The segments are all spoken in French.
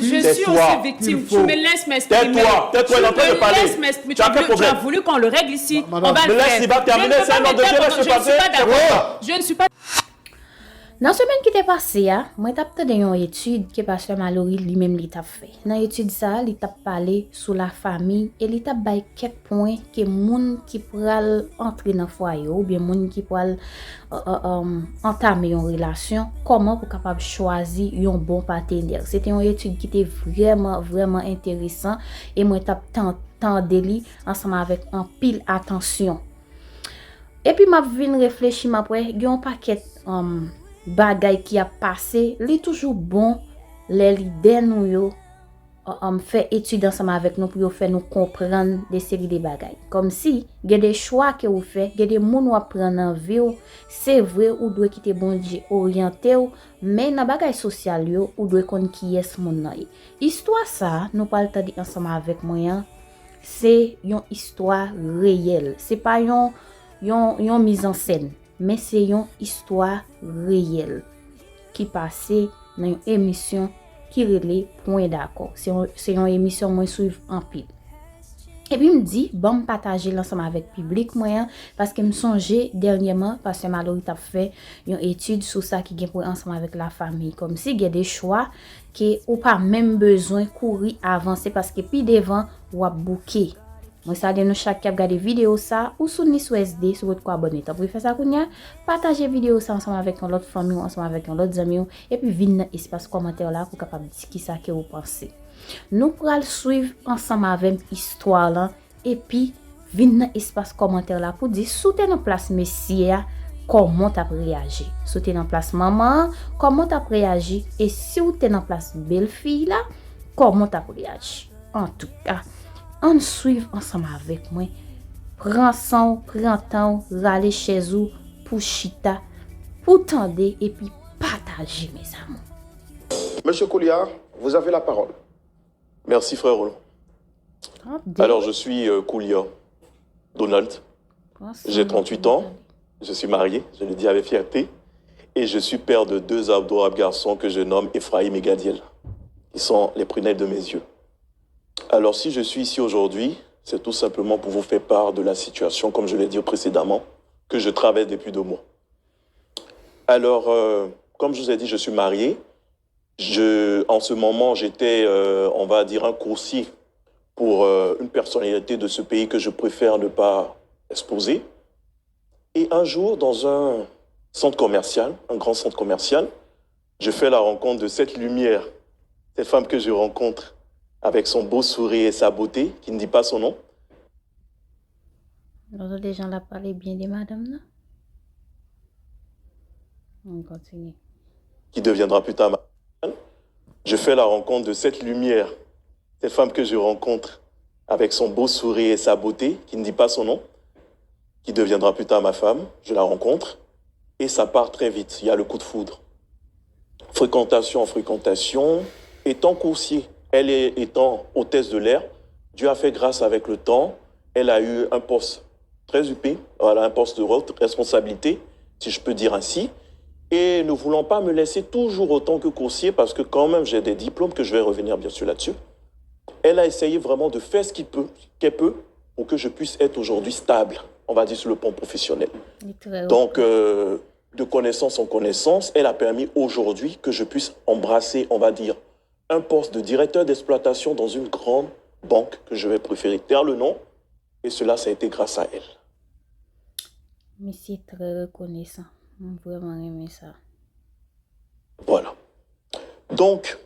suis aussi victime. Tu me laisses m'exprimer. Tais-toi, il est en train de parler. Tu me laisses m'exprimer. Tu as voulu qu'on le règle ici. On va le faire. Laisse, il va terminer, c'est un ordre de Dieu, laisse passer. Je ne suis pas. Dans la semaine qui était passée, moi j'ai entendu une étude que pasteur Mallory lui-même l'a fait. Dans l'étude ça, il t'a parlé sur la famille et il t'a baillé quelques points que moun qui pourrait entrer dans foyer ou bien moun qui pourrait entamer une relation, comment pour capable choisir un bon partenaire. C'était une étude qui était vraiment intéressant et moi j'ai entendu ensemble avec un pile attention. Et puis m'a vinn réfléchir après, il y a un paquet bagay qui a passé, li toujours bon les leaders nous yo fait étude ensemble avec nous pour faire nous comprendre des séries de bagay. Comme si il y a des choix que vous faites, il y a des moun ou prendre en vie, c'est vrai ou doit quitter bon Dieu orienté mais dans bagay social yo ou doit connait qui est moun nan. Histoire ça nous parle ensemble avec moi, c'est une histoire réelle. C'est pas une mise en scène. Mais c'est une histoire réelle qui passait dans une émission qui relait Point d'accord. C'est une émission moi suivre en pile. Et puis me dit bon partager l'ensemble avec public moyen parce que me songeait dernièrement parce que Mallory t'a fait une étude sur ça qui gagne pour ensemble avec la famille comme si il y a des choix que ou pas même besoin courir avancer parce que puis devant ou bouquer. Moi ça de nous chaque qui a regardé vidéo ça ou sur Nice SD sur votre abonné. T'as faire ça kounya, partager vidéo ça ensemble avec une autre famille, ensemble avec un autre ami et puis venez dans espace commentaire là pour capable dire qui ça que vous pensez. Nous pourrons suivre ensemble avec histoire là et puis venez dans espace commentaire là pour dire soutenez dans place messie comment t'as réagi. Soutenez dans place maman, comment t'as réagi et si vous êtes dans place belle-fille là, comment t'as réagi. En tout cas, on suive ensemble avec moi. Prends temps, râler chez vous pour chita, pour tendre et puis partager mes amours. Monsieur Koulia, vous avez la parole. Merci frère Roland. Alors je suis Koulia Donald. J'ai 38 ans. Je suis marié, je le dis avec fierté. Et je suis père de 2 adorables garçons que je nomme Ephraim et Gadiel. Ils sont les prunelles de mes yeux. Alors si je suis ici aujourd'hui, c'est tout simplement pour vous faire part de la situation, comme je l'ai dit précédemment, que je traverse depuis 2 mois. Alors, comme je vous ai dit, je suis marié. En ce moment, j'étais, on va dire, un coursier pour une personnalité de ce pays que je préfère ne pas exposer. Et un jour, dans un centre commercial, un grand centre commercial, je fais la rencontre de cette lumière, cette femme que je rencontre, avec son beau sourire et sa beauté, qui ne dit pas son nom. Nous des gens là parlé bien de madame là. On continue. Qui deviendra plus tard ma femme. Je fais la rencontre de cette lumière, cette femme que je rencontre, avec son beau sourire et sa beauté, qui ne dit pas son nom, qui deviendra plus tard ma femme. Je la rencontre et ça part très vite. Il y a le coup de foudre. Fréquentation en fréquentation, étant coursier. Elle étant hôtesse de l'air, Dieu a fait grâce avec le temps. Elle a eu un poste très huppé, voilà, un poste de responsabilité, si je peux dire ainsi. Et ne voulant pas me laisser toujours autant que coursier, parce que quand même j'ai des diplômes, que je vais revenir bien sûr là-dessus. Elle a essayé vraiment de faire ce qu'elle peut, pour que je puisse être aujourd'hui stable, on va dire sur le plan professionnel. Donc, de connaissance en connaissance, elle a permis aujourd'hui que je puisse embrasser, on va dire, un poste de directeur d'exploitation dans une grande banque que je vais préférer taire le nom. Et cela, ça a été grâce à elle. Mais c'est très reconnaissant. Vraiment aimé ça. Voilà. Donc,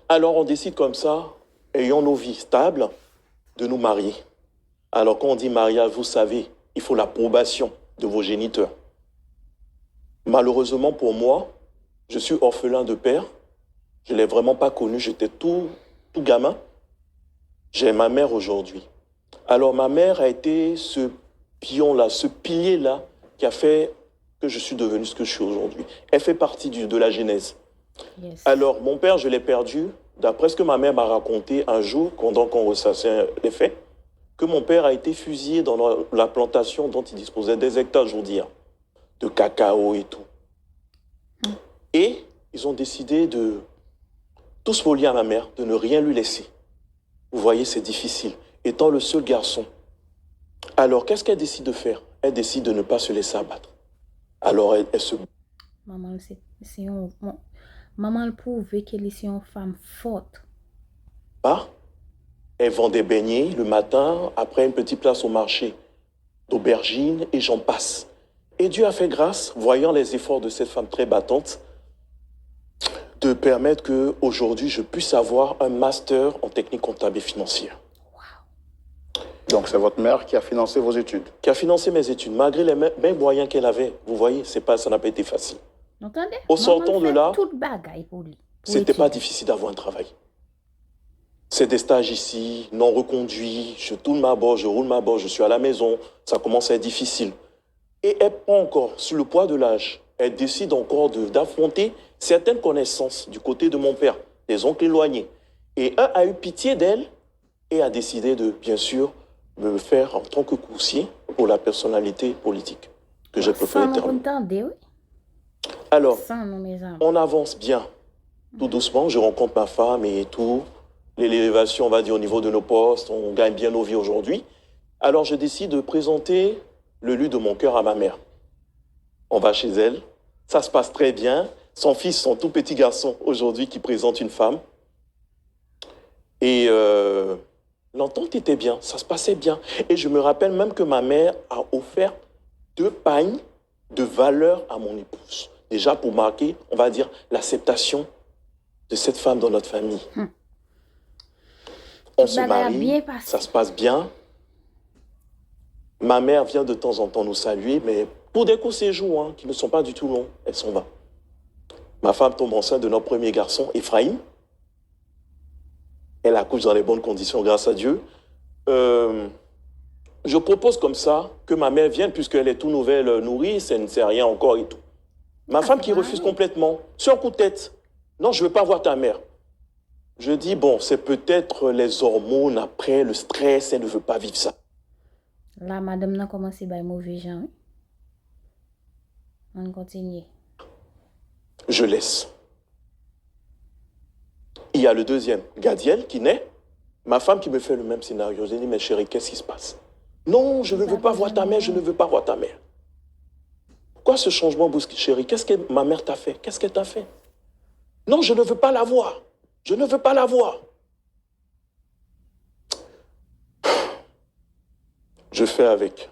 alors on décide comme ça, ayant nos vies stables, de nous marier. Alors quand on dit mariage, vous savez, il faut l'approbation de vos géniteurs. Malheureusement pour moi, je suis orphelin de père. Je ne l'ai vraiment pas connu, j'étais tout gamin. J'ai ma mère aujourd'hui. Alors ma mère a été ce pion-là, ce pilier-là qui a fait que je suis devenu ce que je suis aujourd'hui. Elle fait partie de la genèse. Yes. Alors mon père, je l'ai perdu, d'après ce que ma mère m'a raconté un jour, pendant qu'on ressassait les faits, que mon père a été fusillé dans la plantation dont il disposait des hectares, je vous dis, de cacao et tout. Et ils ont décidé de tous vos liens à ma mère, de ne rien lui laisser. Vous voyez, c'est difficile. Étant le seul garçon. Alors, qu'est-ce qu'elle décide de faire? Elle décide de ne pas se laisser abattre. Alors, elle se... Maman, maman, elle prouve qu'elle est une femme forte. Elle vend des beignets le matin, après une petite place au marché, d'aubergines, et j'en passe. Et Dieu a fait grâce, voyant les efforts de cette femme très battante, de permettre qu'aujourd'hui, je puisse avoir un master en technique comptable et financière. Donc, c'est votre mère qui a financé vos études? Qui a financé mes études, malgré les mêmes moyens qu'elle avait. Vous voyez, ça n'a pas été facile. Entendez? Au sortant de là, c'était pas difficile d'avoir un travail. C'est des stages ici, non reconduits, je tourne ma bosse, je roule ma bosse, je suis à la maison, ça commence à être difficile. Et elle prend encore, sur le poids de l'âge, elle décide encore d'affronter certaines connaissances du côté de mon père, des oncles éloignés. Et un a eu pitié d'elle et a décidé de, bien sûr, me faire en tant que coursier pour la personnalité politique que j'ai préféré terminer. Alors, on avance bien, tout doucement, je rencontre ma femme et tout. L'élévation, on va dire, au niveau de nos postes, on gagne bien nos vies aujourd'hui. Alors, je décide de présenter le lieu de mon cœur à ma mère. On va chez elle, ça se passe très bien. Son fils, son tout petit garçon, aujourd'hui, qui présente une femme. Et l'entente était bien, ça se passait bien. Et je me rappelle même que ma mère a offert 2 pagnes de valeur à mon épouse. Déjà pour marquer, on va dire, l'acceptation de cette femme dans notre famille. On se marie, ça se passe bien. Ma mère vient de temps en temps nous saluer, mais pour des courts séjours qui ne sont pas du tout longs, elle s'en va. Ma femme tombe enceinte de notre premier garçon, Ephraim. Elle accouche dans les bonnes conditions, grâce à Dieu. Je propose comme ça que ma mère vienne, puisqu'elle est toute nouvelle nourrice, elle ne sait rien encore et tout. Ma femme qui refuse complètement, sur un coup de tête. Non, je ne veux pas voir ta mère. Je dis, bon, c'est peut-être les hormones après, le stress, elle ne veut pas vivre ça. Là, madame n'a commencé par mauvais gens. On continue. Je laisse. Il y a le deuxième, Gadiel, qui naît. Ma femme qui me fait le même scénario. Je dis, mais chérie, qu'est-ce qui se passe? Non, je ne veux pas voir ta mère, je ne veux pas voir ta mère. Pourquoi ce changement brusque, chérie? Qu'est-ce que ma mère t'a fait? Qu'est-ce qu'elle t'a fait? Non, je ne veux pas la voir. Je ne veux pas la voir. Je fais avec.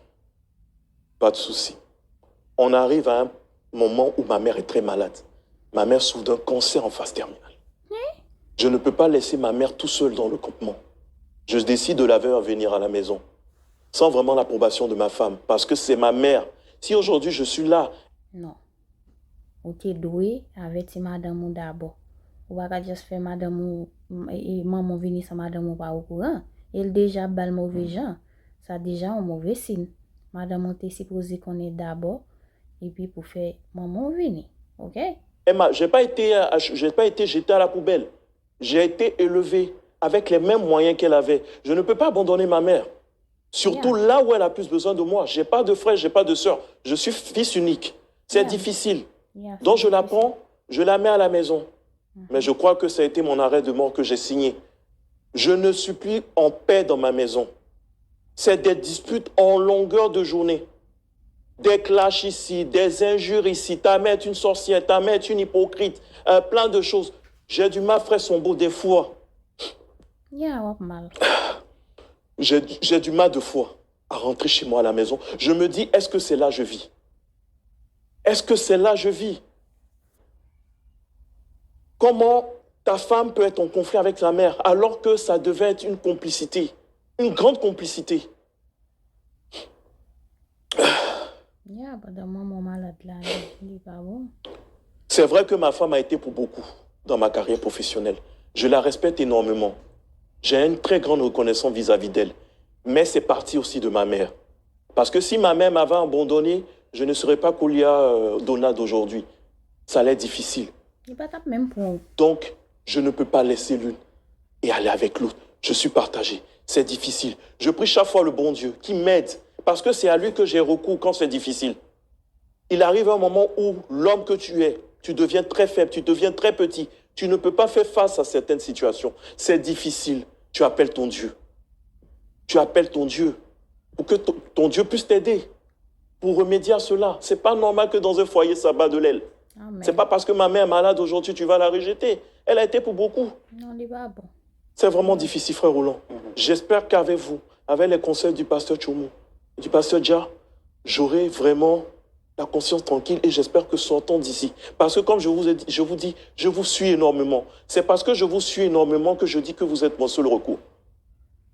Pas de souci. On arrive à un moment où ma mère est très malade. Ma mère souffre d'un cancer en phase terminale. Je ne peux pas laisser ma mère tout seule dans le campement. Je décide de la faire venir à la maison. Sans vraiment l'approbation de ma femme. Parce que c'est ma mère. Si aujourd'hui je suis là... Non. Ok, doué avec madame d'abord. Ou pas juste faire madame et maman venir sans madame pas au courant. Elle déjà bal mauvais gens. Ça déjà un mauvais signe. Madame on était supposé qu'on est d'abord et puis pour faire maman venir. OK? Emma, j'ai pas été jeté à la poubelle. J'ai été élevé avec les mêmes moyens qu'elle avait. Je ne peux pas abandonner ma mère. Surtout là où elle a plus besoin de moi. J'ai pas de frère, j'ai pas de sœur. Je suis fils unique. C'est difficile. Donc je la prends, je la mets à la maison. Mais je crois que ça a été mon arrêt de mort que j'ai signé. Je ne suis plus en paix dans ma maison. C'est des disputes en longueur de journée. Des clashs ici, des injures ici. Ta mère est une sorcière, ta mère est une hypocrite. Plein de choses. J'ai du mal, frère Sombo, des fois. J'ai du mal de fois à rentrer chez moi à la maison. Je me dis, est-ce que c'est là que je vis? Est-ce que c'est là que je vis? Comment ta femme peut être en conflit avec ta mère alors que ça devait être une complicité, une grande complicité? C'est vrai que ma femme a été pour beaucoup dans ma carrière professionnelle. Je la respecte énormément. J'ai une très grande reconnaissance vis-à-vis d'elle. Mais c'est parti aussi de ma mère. Parce que si ma mère m'avait abandonné, je ne serais pas Koulia Donat d'aujourd'hui. Ça allait être difficile. Donc, je ne peux pas laisser l'une et aller avec l'autre. Je suis partagé. C'est difficile. Je prie chaque fois le bon Dieu qui m'aide. Parce que c'est à lui que j'ai recours quand c'est difficile. Il arrive un moment où l'homme que tu es, tu deviens très faible, tu deviens très petit. Tu ne peux pas faire face à certaines situations. C'est difficile. Tu appelles ton Dieu. Tu appelles ton Dieu pour que ton Dieu puisse t'aider pour remédier à cela. C'est pas normal que dans un foyer, ça bat de l'aile. C'est pas parce que ma mère est malade aujourd'hui, tu vas la rejeter. Elle a été pour beaucoup. Non, il est pas bon. C'est vraiment difficile, frère Roland. J'espère qu'avec vous, avec les conseils du pasteur Tchoumou, du pasteur Dia, j'aurai vraiment la conscience tranquille et j'espère que sortons d'ici. Parce que comme je vous dis, je vous suis énormément. C'est parce que je vous suis énormément que je dis que vous êtes mon seul recours.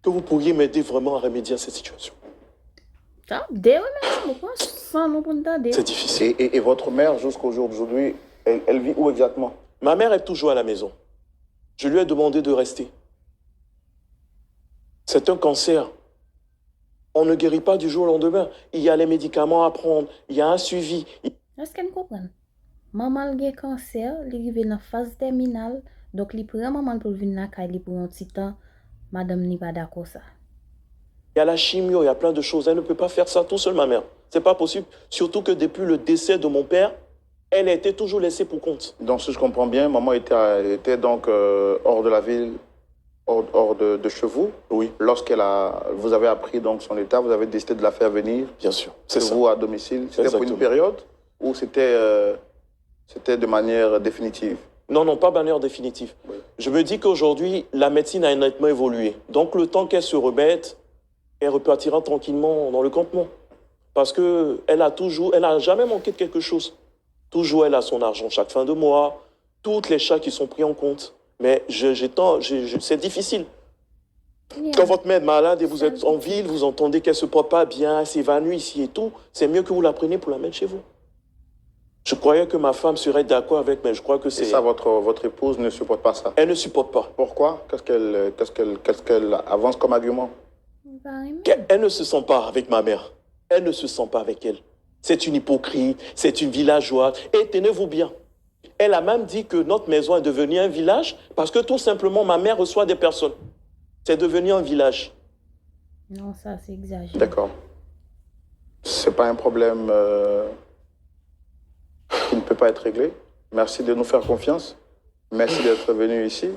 Que vous pourriez m'aider vraiment à remédier à cette situation. C'est difficile. Et votre mère, jusqu'au jour d'aujourd'hui, elle vit où exactement? Ma mère est toujours à la maison. Je lui ai demandé de rester. C'est un cancer. On ne guérit pas du jour au lendemain. Il y a les médicaments à prendre, il y a un suivi. Est-ce qu'elle comprend? Maman a un cancer, elle arrive dans la phase terminale, donc il prend maman pour venir là, il pour un petit temps. Madame n'est pas d'accord ça. Il y a la chimio, il y a plein de choses. Elle ne peut pas faire ça tout seul, ma mère. C'est pas possible. Surtout que depuis le décès de mon père, elle a été toujours laissée pour compte. Donc, si je comprends bien, maman était donc hors de la ville, hors de chez vous. Oui. Vous avez appris donc son état, vous avez décidé de la faire venir. Bien sûr, c'est ça. Vous à domicile. C'était pour une période ou c'était de manière définitive? Non, pas de manière définitive. Oui. Je me dis qu'aujourd'hui, la médecine a nettement évolué. Donc, le temps qu'elle se remette, elle repartira tranquillement dans le campement. Parce qu'elle n'a jamais manqué de quelque chose. Toujours, elle a son argent chaque fin de mois, toutes les charges qui sont pris en compte. Mais c'est difficile. Quand votre mère est malade et vous êtes en ville, vous entendez qu'elle ne se porte pas bien, elle s'évanouit ici et tout, c'est mieux que vous la preniez pour la mettre chez vous. Je croyais que ma femme serait d'accord avec, mais je crois que c'est... Et ça, votre épouse ne supporte pas ça? Elle ne supporte pas. Pourquoi? Qu'est-ce qu'elle avance comme argument? Elle ne se sent pas avec ma mère. Elle ne se sent pas avec elle. C'est une hypocrite, c'est une villageoise. Et tenez-vous bien, elle a même dit que notre maison est devenue un village parce que tout simplement, ma mère reçoit des personnes. C'est devenu un village. Non, ça, c'est exagéré. D'accord. C'est pas un problème qui ne peut pas être réglé. Merci de nous faire confiance. Merci d'être venu ici.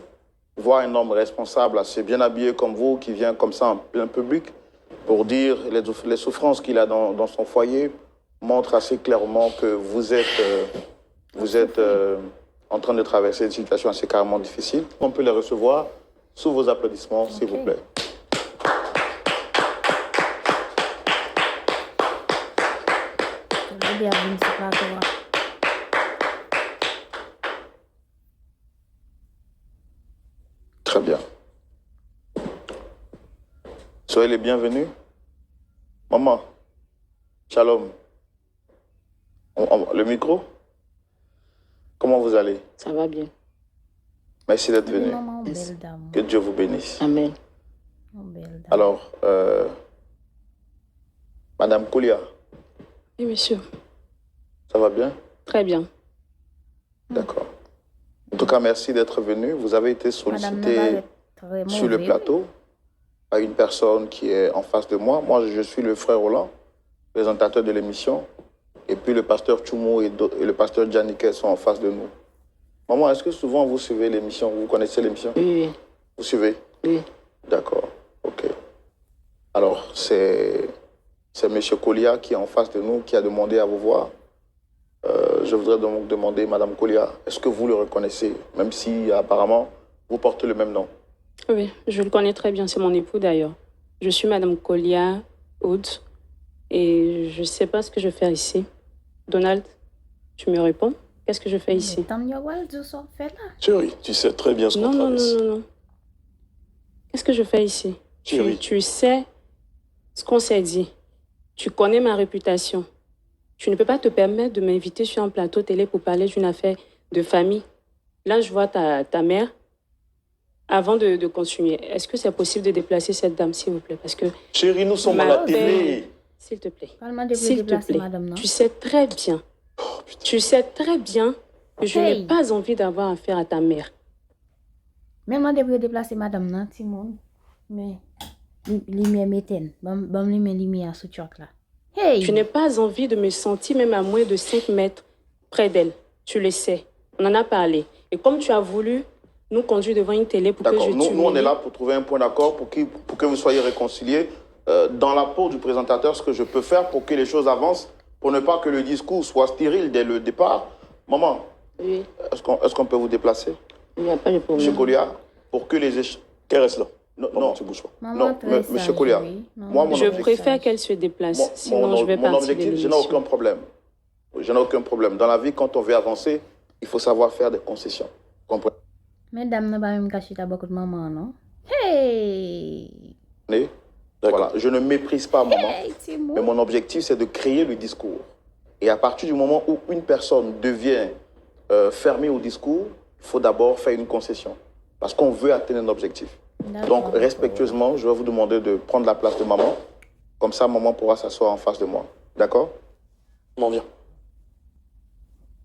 Voir un homme responsable, assez bien habillé comme vous, qui vient comme ça en plein public, pour dire les souffrances qu'il a dans son foyer, montre assez clairement que vous êtes en train de traverser une situation assez carrément difficile. On peut les recevoir sous vos applaudissements, s'il vous plaît. Très bien. Soyez les bienvenus. Maman, shalom. Le micro? Comment vous allez? Ça va bien. Merci d'être venu. Que Dieu vous bénisse. Amen. Alors, Madame Koulia. Oui, monsieur. Ça va bien? Très bien. D'accord. En tout cas, merci d'être venu. Vous avez été sollicité sur le plateau par une personne qui est en face de moi. Moi, je suis le frère Roland, présentateur de l'émission. Et puis le pasteur Tchoumou et le pasteur Djaniké sont en face de nous. Maman, est-ce que souvent vous suivez l'émission? Vous connaissez l'émission? Oui. Vous suivez? Oui. D'accord. OK. Alors, c'est M. Kolia qui est en face de nous, qui a demandé à vous voir. Je voudrais donc demander, Madame Kolia, est-ce que vous le reconnaissez, même si apparemment vous portez le même nom? Oui, je le connais très bien, c'est mon époux d'ailleurs. Je suis Madame Kolia Oud et je ne sais pas ce que je fais ici. Donald, tu me réponds? Qu'est-ce que je fais ici? Chérie, tu sais très bien ce qu'on traverse. Non. Qu'est-ce que je fais ici? Chérie. Tu sais ce qu'on s'est dit. Tu connais ma réputation. Tu ne peux pas te permettre de m'inviter sur un plateau télé pour parler d'une affaire de famille. Là, je vois ta mère. Avant de continuer, est-ce que c'est possible de déplacer cette dame, s'il vous plaît? Parce que chérie, nous sommes à la télé. S'il te plaît. S'il te plaît. Tu sais très bien. Tu sais très bien que je n'ai pas envie d'avoir affaire à ta mère. Même moi, je vais déplacer madame, non, Timon. Mais, lumière m'éteint. Bon, lumière sous choc là. Hey! Tu n'as pas envie de me sentir même à moins de 5 mètres près d'elle. Tu le sais. On en a parlé. Et Et comme tu as voulu nous conduire devant une télé pour que je t'humilie... Nous, on est là pour trouver un point d'accord, pour que vous soyez réconciliés. Dans la peau du présentateur, ce que je peux faire pour que les choses avancent, pour ne pas que le discours soit stérile dès le départ. Maman, Oui. est-ce qu'on peut vous déplacer? Il n'y a pas de problème. Monsieur Kolia, pour que les échanges... Qu'elle reste là. Non, tu bouges pas. Maman, Monsieur Kolia, moi, Je préfère qu'elle se déplace, sinon je vais partir de objectif, je n'ai l'émission. aucun problème. Je n'ai aucun problème. Dans la vie, quand on veut avancer, il faut savoir faire des concessions. Comprenez? Mesdames, n'a pas même caché ta beaucoup de maman, non? Hey! Voilà, je ne méprise pas maman, Hey, Timo. mais mon objectif, c'est de créer le discours. Et à partir du moment où une personne devient fermée au discours, il faut d'abord faire une concession. Parce qu'on veut atteindre un objectif. Donc, respectueusement, je vais vous demander de prendre la place de maman. Comme ça, maman pourra s'asseoir en face de moi. D'accord? Maman, viens.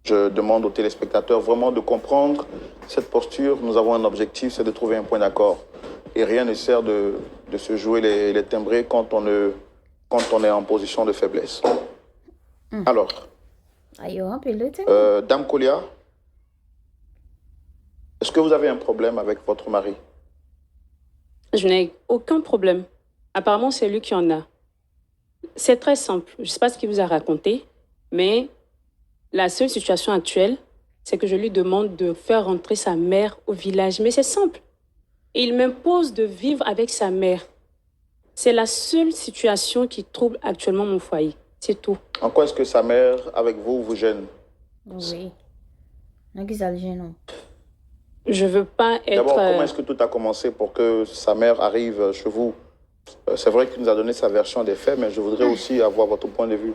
Je demande aux téléspectateurs vraiment de comprendre cette posture. Nous avons un objectif, c'est de trouver un point d'accord. Et rien ne sert de se jouer les timbrés quand on est en position de faiblesse. Alors, Dame Kolia, est-ce que vous avez un problème avec votre mari? Je n'ai aucun problème. Apparemment, c'est lui qui en a. C'est très simple. Je ne sais pas ce qu'il vous a raconté, mais la seule situation actuelle, c'est que je lui demande de faire rentrer sa mère au village. Mais c'est simple. Et il m'impose de vivre avec sa mère. C'est la seule situation qui trouble actuellement mon foyer. C'est tout. En quoi est-ce que sa mère, avec vous gêne? Oui. Non, qui ça le gêne? Je veux pas être... D'abord, comment est-ce que tout a commencé pour que sa mère arrive chez vous? C'est vrai qu'il nous a donné sa version des faits, mais je voudrais aussi avoir votre point de vue.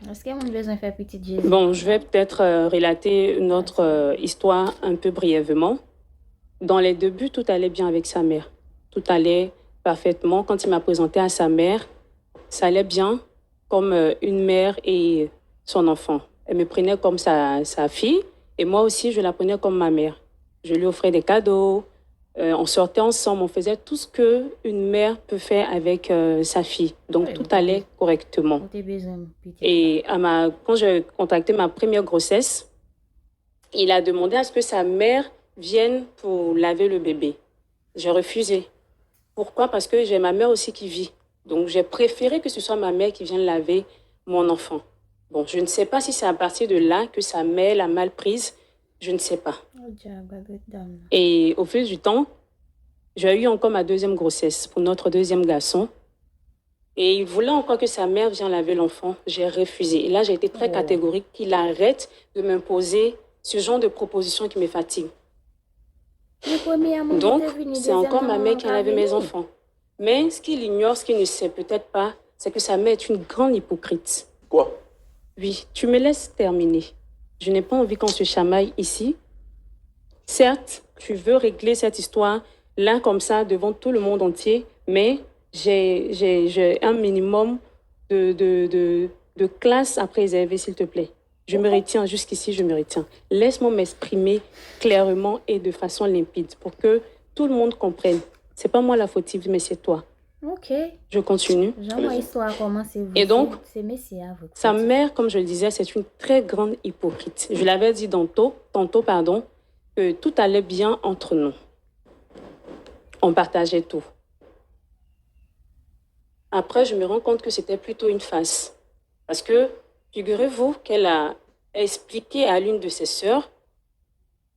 Est-ce qu'il y a besoin de faire petite Jésus? Bon, je vais peut-être relater notre histoire un peu brièvement. Dans les débuts, tout allait bien avec sa mère. Tout allait parfaitement. Quand il m'a présenté à sa mère, ça allait bien, comme une mère et son enfant. Elle me prenait comme sa fille, et moi aussi, je la prenais comme ma mère. Je lui offrais des cadeaux, on sortait ensemble, on faisait tout ce qu'une mère peut faire avec sa fille. Donc, tout allait correctement. Et quand j'ai contracté ma première grossesse, il a demandé à ce que sa mère vienne pour laver le bébé. J'ai refusé. Pourquoi? Parce que j'ai ma mère aussi qui vit. Donc, j'ai préféré que ce soit ma mère qui vienne laver mon enfant. Bon, je ne sais pas si c'est à partir de là que sa mère l'a mal prise. Je ne sais pas. Et au fil du temps, j'ai eu encore ma deuxième grossesse pour notre deuxième garçon. Et il voulait encore que sa mère vienne laver l'enfant. J'ai refusé. Et là, j'ai été très catégorique qu'il arrête de m'imposer ce genre de propositions qui me fatiguent. Donc, c'est encore ma mère qui a lavé mes enfants. Mais ce qu'il ignore, ce qu'il ne sait peut-être pas, c'est que sa mère est une grande hypocrite. Quoi? Oui, tu me laisses terminer. Je n'ai pas envie qu'on se chamaille ici. Certes, tu veux régler cette histoire là comme ça devant tout le monde entier, mais j'ai un minimum de classe à préserver, s'il te plaît. Je me retiens jusqu'ici, je me retiens. Laisse-moi m'exprimer clairement et de façon limpide pour que tout le monde comprenne. C'est pas moi la fautive, mais c'est toi. Ok. Je continue. Et donc, sa mère, comme je le disais, c'est une très grande hypocrite. Je l'avais dit tantôt, que tout allait bien entre nous. On partageait tout. Après, je me rends compte que c'était plutôt une farce. Parce que, figurez-vous qu'elle a expliqué à l'une de ses sœurs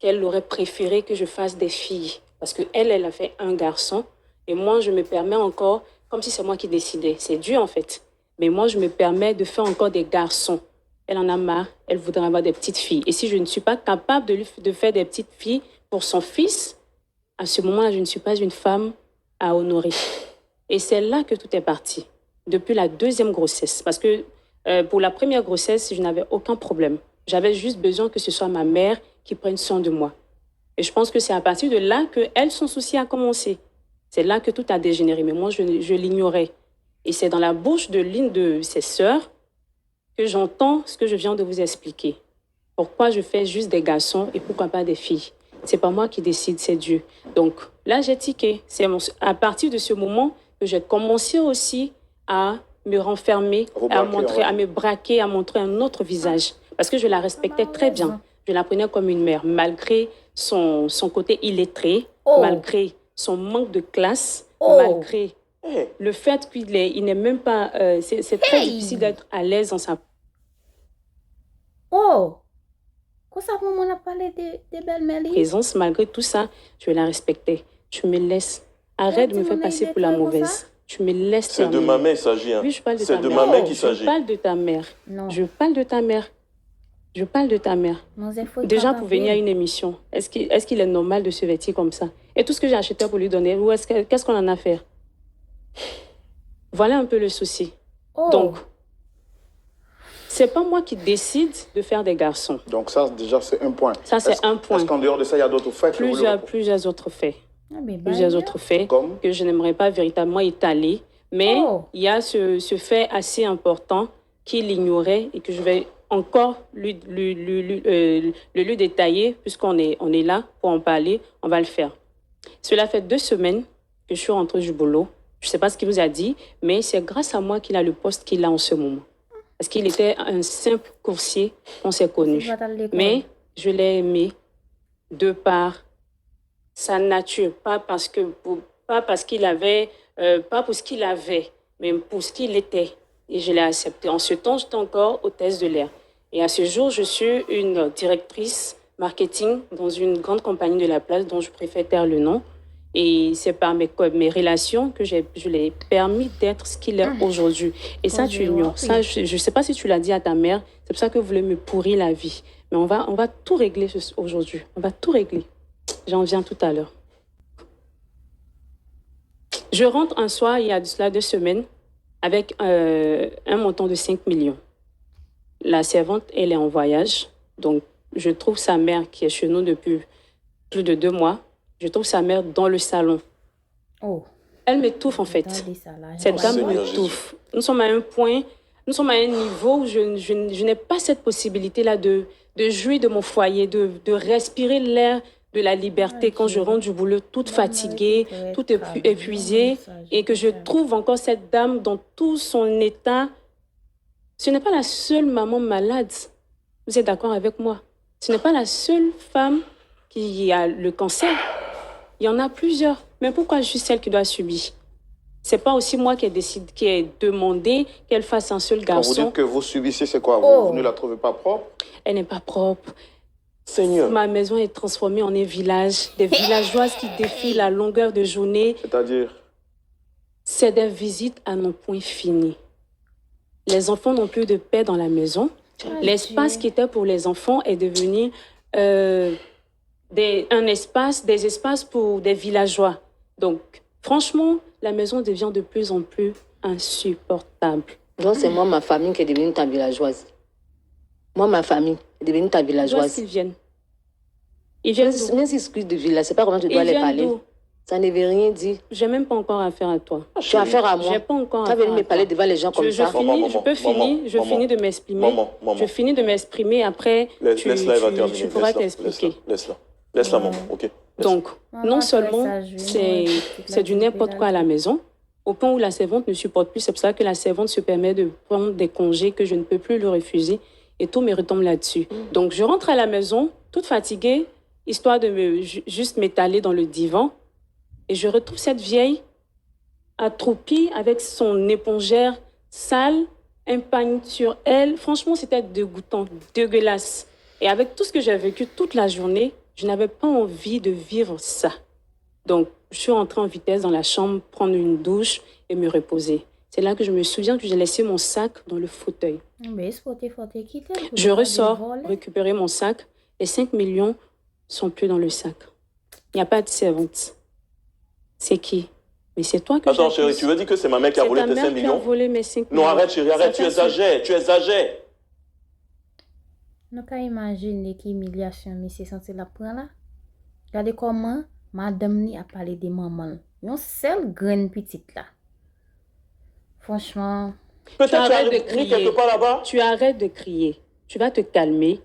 qu'elle aurait préféré que je fasse des filles. Parce qu'elle, elle a fait un garçon. Et moi, je me permets encore, comme si c'est moi qui décidais. C'est Dieu, en fait. Mais moi, je me permets de faire encore des garçons. Elle en a marre. Elle voudrait avoir des petites filles. Et si je ne suis pas capable de faire des petites filles pour son fils, à ce moment-là, je ne suis pas une femme à honorer. Et c'est là que tout est parti. Depuis la deuxième grossesse. Parce que pour la première grossesse, je n'avais aucun problème. J'avais juste besoin que ce soit ma mère qui prenne soin de moi. Et je pense que c'est à partir de là que elle, son souci a commencé. C'est là que tout a dégénéré. Mais moi, je l'ignorais. Et c'est dans la bouche de l'une de ses sœurs que j'entends ce que je viens de vous expliquer. Pourquoi je fais juste des garçons et pourquoi pas des filles? C'est pas moi qui décide, c'est Dieu. Donc là, j'ai tiqué. C'est à partir de ce moment que j'ai commencé aussi à me renfermer, à me braquer, à montrer un autre visage. Parce que je la respectais très bien. Je la prenais comme une mère, malgré son côté illettré, malgré son manque de classe, malgré le fait qu'il n'est même pas... c'est très difficile d'être à l'aise dans sa... Quand ça, on a parlé de belle-mère. Présence, malgré tout ça, je vais la respecter. Tu me laisses. Arrête de me faire passer pour la mauvaise. Tu me laisses. C'est de ma mère qu'il s'agit. Hein. Oui, je parle de ta mère. C'est de ma mère qu'il s'agit. Je parle de ta mère. Non. Je parle de ta mère. Je parle de ta mère. Déjà, pour venir à une émission, est-ce qu'il est normal de se vêtir comme ça? Et tout ce que j'ai acheté pour lui donner, qu'est-ce qu'on en a fait? Voilà un peu le souci. Donc, c'est pas moi qui décide de faire des garçons. Donc ça, déjà, c'est un point. Ça, c'est un point. Est-ce qu'en dehors de ça, il y a d'autres faits? Plusieurs autres faits. Plusieurs autres faits que je n'aimerais pas véritablement étaler. Mais il y a ce fait assez important qu'il ignorait et que je vais encore le lui détailler, puisqu'on est là pour en parler, on va le faire. Cela fait 2 semaines que je suis rentrée du boulot. Je ne sais pas ce qu'il vous a dit, mais c'est grâce à moi qu'il a le poste qu'il a en ce moment. Parce qu'il était un simple coursier, on s'est connus. Mais je l'ai aimé de par sa nature, pas pour ce qu'il avait, mais pour ce qu'il était. Et je l'ai accepté. En ce temps, j'étais encore hôtesse de l'air. Et à ce jour, je suis une directrice marketing dans une grande compagnie de la place dont je préfère taire le nom. Et c'est par mes relations que je l'ai permis d'être ce qu'il est aujourd'hui. Et ça, tu ignores. Ça, je ne sais pas si tu l'as dit à ta mère. C'est pour ça que vous voulez me pourrir la vie. Mais on va tout régler aujourd'hui. On va tout régler. J'en viens tout à l'heure. Je rentre un soir, il y a de cela 2 semaines, avec un montant de 5 millions. La servante, elle est en voyage. Donc, je trouve sa mère, qui est chez nous depuis plus de 2 mois, je trouve sa mère dans le salon. Elle m'étouffe, en fait. Cette dame m'étouffe. Nous sommes à un point, nous sommes à un niveau où je n'ai pas cette possibilité-là de jouir de mon foyer, de respirer l'air de la liberté quand je rentre du boulot toute fatiguée, toute épuisée, et que je trouve encore cette dame dans tout son état. Ce n'est pas la seule maman malade. Vous êtes d'accord avec moi? Ce n'est pas la seule femme qui a le cancer. Il y en a plusieurs. Mais pourquoi je suis celle qui doit subir? C'est pas aussi moi qui ai demandé qu'elle fasse un seul garçon. Quand vous dites que vous subissez, c'est quoi? Vous ne la trouvez pas propre? Elle n'est pas propre. Seigneur. Ma maison est transformée en un village. Des villageoises qui défilent à longueur de journée. C'est-à-dire? C'est des visites à non point finies. Les enfants n'ont plus de paix dans la maison. L'espace qui était pour les enfants est devenu des espaces pour des villageois. Donc, franchement, la maison devient de plus en plus insupportable. Donc, c'est moi, ma famille, qui est devenue ta villageoise. Moi, ma famille est devenue ta villageoise. D'où est-ce qu'ils viennent? Ils viennent d'où? Même si je de village, c'est pas comment tu dois les parler. Ça ne veut rien dire. J'ai même pas encore affaire à toi. Tu as affaire à moi. J'ai pas encore affaire à toi. Tu as venu me parler devant les gens comme ça. Je finis de m'exprimer. Je finis de m'exprimer. Après, tu pourras t'expliquer. Laisse-la, maman, ok? Donc, non seulement c'est du n'importe quoi à la maison, au point où la servante ne supporte plus. C'est pour ça que la servante se permet de prendre des congés que je ne peux plus lui refuser. Et tout me retombe là-dessus. Donc, je rentre à la maison, toute fatiguée, histoire de juste m'étaler dans le divan. Et je retrouve cette vieille accroupie avec son épongère sale, un pagne sur elle. Franchement, c'était dégoûtant, dégueulasse. Et avec tout ce que j'ai vécu toute la journée, je n'avais pas envie de vivre ça. Donc, je suis entrée en vitesse dans la chambre, prendre une douche et me reposer. C'est là que je me souviens que j'ai laissé mon sac dans le fauteuil. Je ressors, récupérer mon sac. Les 5 millions sont plus dans le sac. Il n'y a pas de servante. C'est qui? Mais c'est toi que Attends, chérie, tu veux dire que c'est ma mère qui a volé tes 5 millions? C'est ta mère qui a volé mes 5 millions. Non, arrête, chérie, arrête, tu exagères. Nous pouvons imaginer quelle humiliation monsieur senti la prendre là. Regardez comment madame ni a parlé de maman. Une seule grande petite là. Franchement, peut-être tu arrêtes de crier quelque part là-bas. Tu arrêtes de crier. Tu vas te calmer.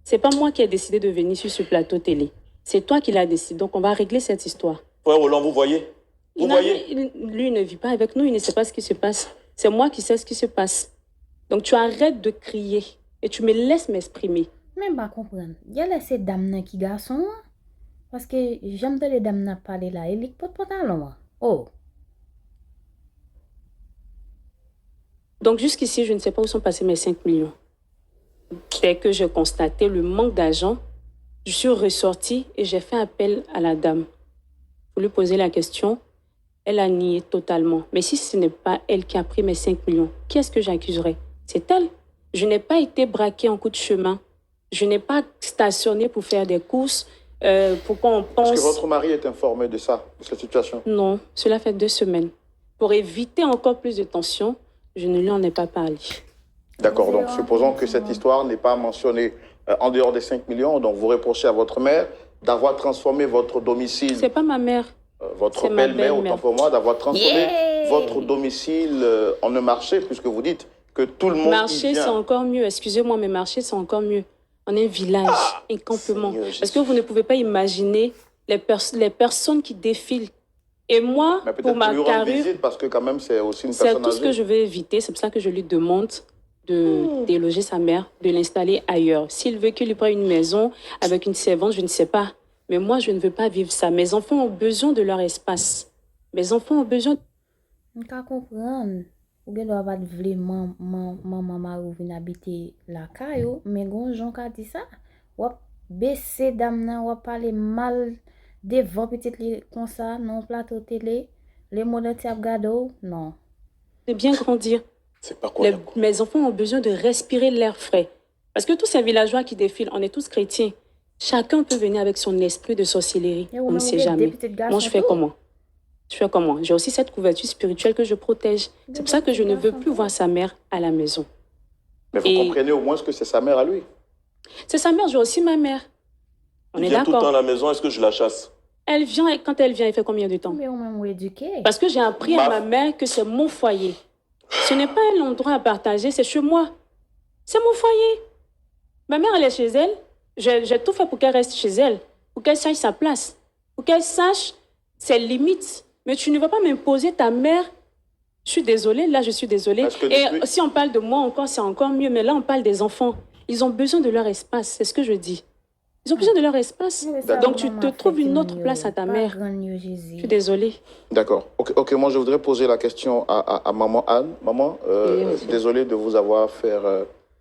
C'est pas moi qui ai décidé de venir sur ce plateau télé. C'est toi qui l'as décidé. Donc on va régler cette histoire. Frère Roland, vous voyez? Lui, il ne vit pas avec nous, il ne sait pas ce qui se passe. C'est moi qui sais ce qui se passe. Donc tu arrêtes de crier et tu me laisses m'exprimer. Même pas comprendre. Il y a laissé dame qui garçon. Parce que j'aime de les dames n'a parlé là. Il est pas de pantalon. Oh. Donc jusqu'ici, je ne sais pas où sont passés mes 5 millions. Dès que j'ai constaté le manque d'argent, je suis ressortie et j'ai fait appel à la dame. Pour lui poser la question, elle a nié totalement. Mais si ce n'est pas elle qui a pris mes 5 millions, qui est-ce que j'accuserais? C'est elle. Je n'ai pas été braquée en coup de chemin. Je n'ai pas stationné pour faire des courses. Pourquoi on pense... Est-ce que votre mari est informé de ça, de cette situation? Non, cela fait 2 semaines. Pour éviter encore plus de tension, je ne lui en ai pas parlé. D'accord, donc supposons que cette histoire n'est pas mentionnée en dehors des 5 millions, donc vous reprochez à votre mère d'avoir transformé votre domicile... C'est pas ma mère. Votre belle-mère, autant pour moi, d'avoir transformé votre domicile en un marché, puisque vous dites que tout le monde Marché, c'est encore mieux. Excusez-moi, mais marché, c'est encore mieux. On est un village, un campement. Parce que vous ne pouvez pas imaginer les personnes qui défilent. Et moi, pour ma carrure, parce que quand même, c'est aussi une personne c'est tout ce que je veux éviter. C'est pour ça que je lui demande de déloger sa mère, de l'installer ailleurs. S'il veut qu'il lui prenne une maison avec une servante, je ne sais pas. Mais moi, je ne veux pas vivre ça. Mes enfants ont besoin de leur espace. Mes enfants ont besoin... On peut comprendre. Ou bien doit pas vle maman ou vin habiter la caillou, mais gon Jean ka dit ça. Ou baisser dame nan, ou parler mal devant petite li comme ça, non plateau télé, les modèles ti ap gado, non. de bien grandir. C'est pas quoi. Mes enfants ont besoin de respirer l'air frais. Parce que tous ces villageois qui défilent, on est tous chrétiens. Chacun peut venir avec son esprit de sorcellerie. On ne sait jamais. Moi, je fais comment? Je fais comment? J'ai aussi cette couverture spirituelle que je protège. C'est pour ça que je ne veux plus voir sa mère à la maison. Mais vous comprenez au moins que c'est sa mère à lui. C'est sa mère, j'ai aussi ma mère. On est d'accord. Elle vient tout le temps à la maison, est-ce que je la chasse? Elle vient, et quand elle vient, elle fait combien de temps? Mais on m'a éduqué. Parce que j'ai appris à ma mère que c'est mon foyer. Ce n'est pas un endroit à partager, c'est chez moi. C'est mon foyer. Ma mère, elle est chez elle. J'ai tout fait pour qu'elle reste chez elle, pour qu'elle sache sa place, pour qu'elle sache ses limites. Mais tu ne vas pas m'imposer ta mère. Je suis désolée, là je suis désolée. Et si on parle de moi encore, c'est encore mieux. Mais là, on parle des enfants. Ils ont besoin de leur espace, c'est ce que je dis. Ils ont besoin de leur espace. Donc tu te trouves une autre place à ta mère. Je suis désolée. D'accord. Ok, moi je voudrais poser la question à maman Anne. Maman, désolé de vous avoir fait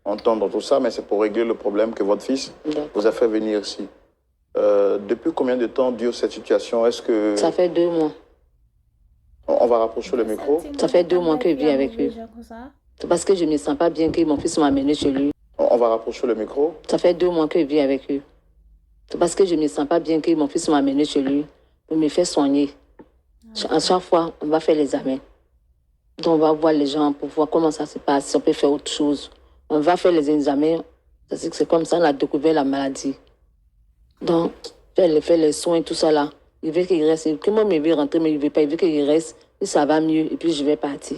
entendre tout ça, mais c'est pour régler le problème que votre fils vous a fait venir ici. Depuis combien de temps dure cette situation? Est-ce que... Ça fait 2 mois. On va rapprocher le micro. Ça fait 2 mois que je vis avec lui. C'est parce que je ne me sens pas bien que mon fils m'a amené chez lui. On va rapprocher le micro. Ça fait 2 mois que je vis avec lui. C'est parce que je ne me sens pas bien que mon fils m'a amené chez lui pour me faire soigner. À chaque fois, on va faire les examens. Donc, on va voir les gens pour voir comment ça se passe, si on peut faire autre chose. On va faire les examens. C'est comme ça qu'on a découvert la maladie. Donc, faire les soins, tout ça là. Il veut qu'il reste. Que moi, je veux rentrer, mais il ne veut pas. Il veut qu'il reste. Puis ça va mieux. Et puis, je vais partir.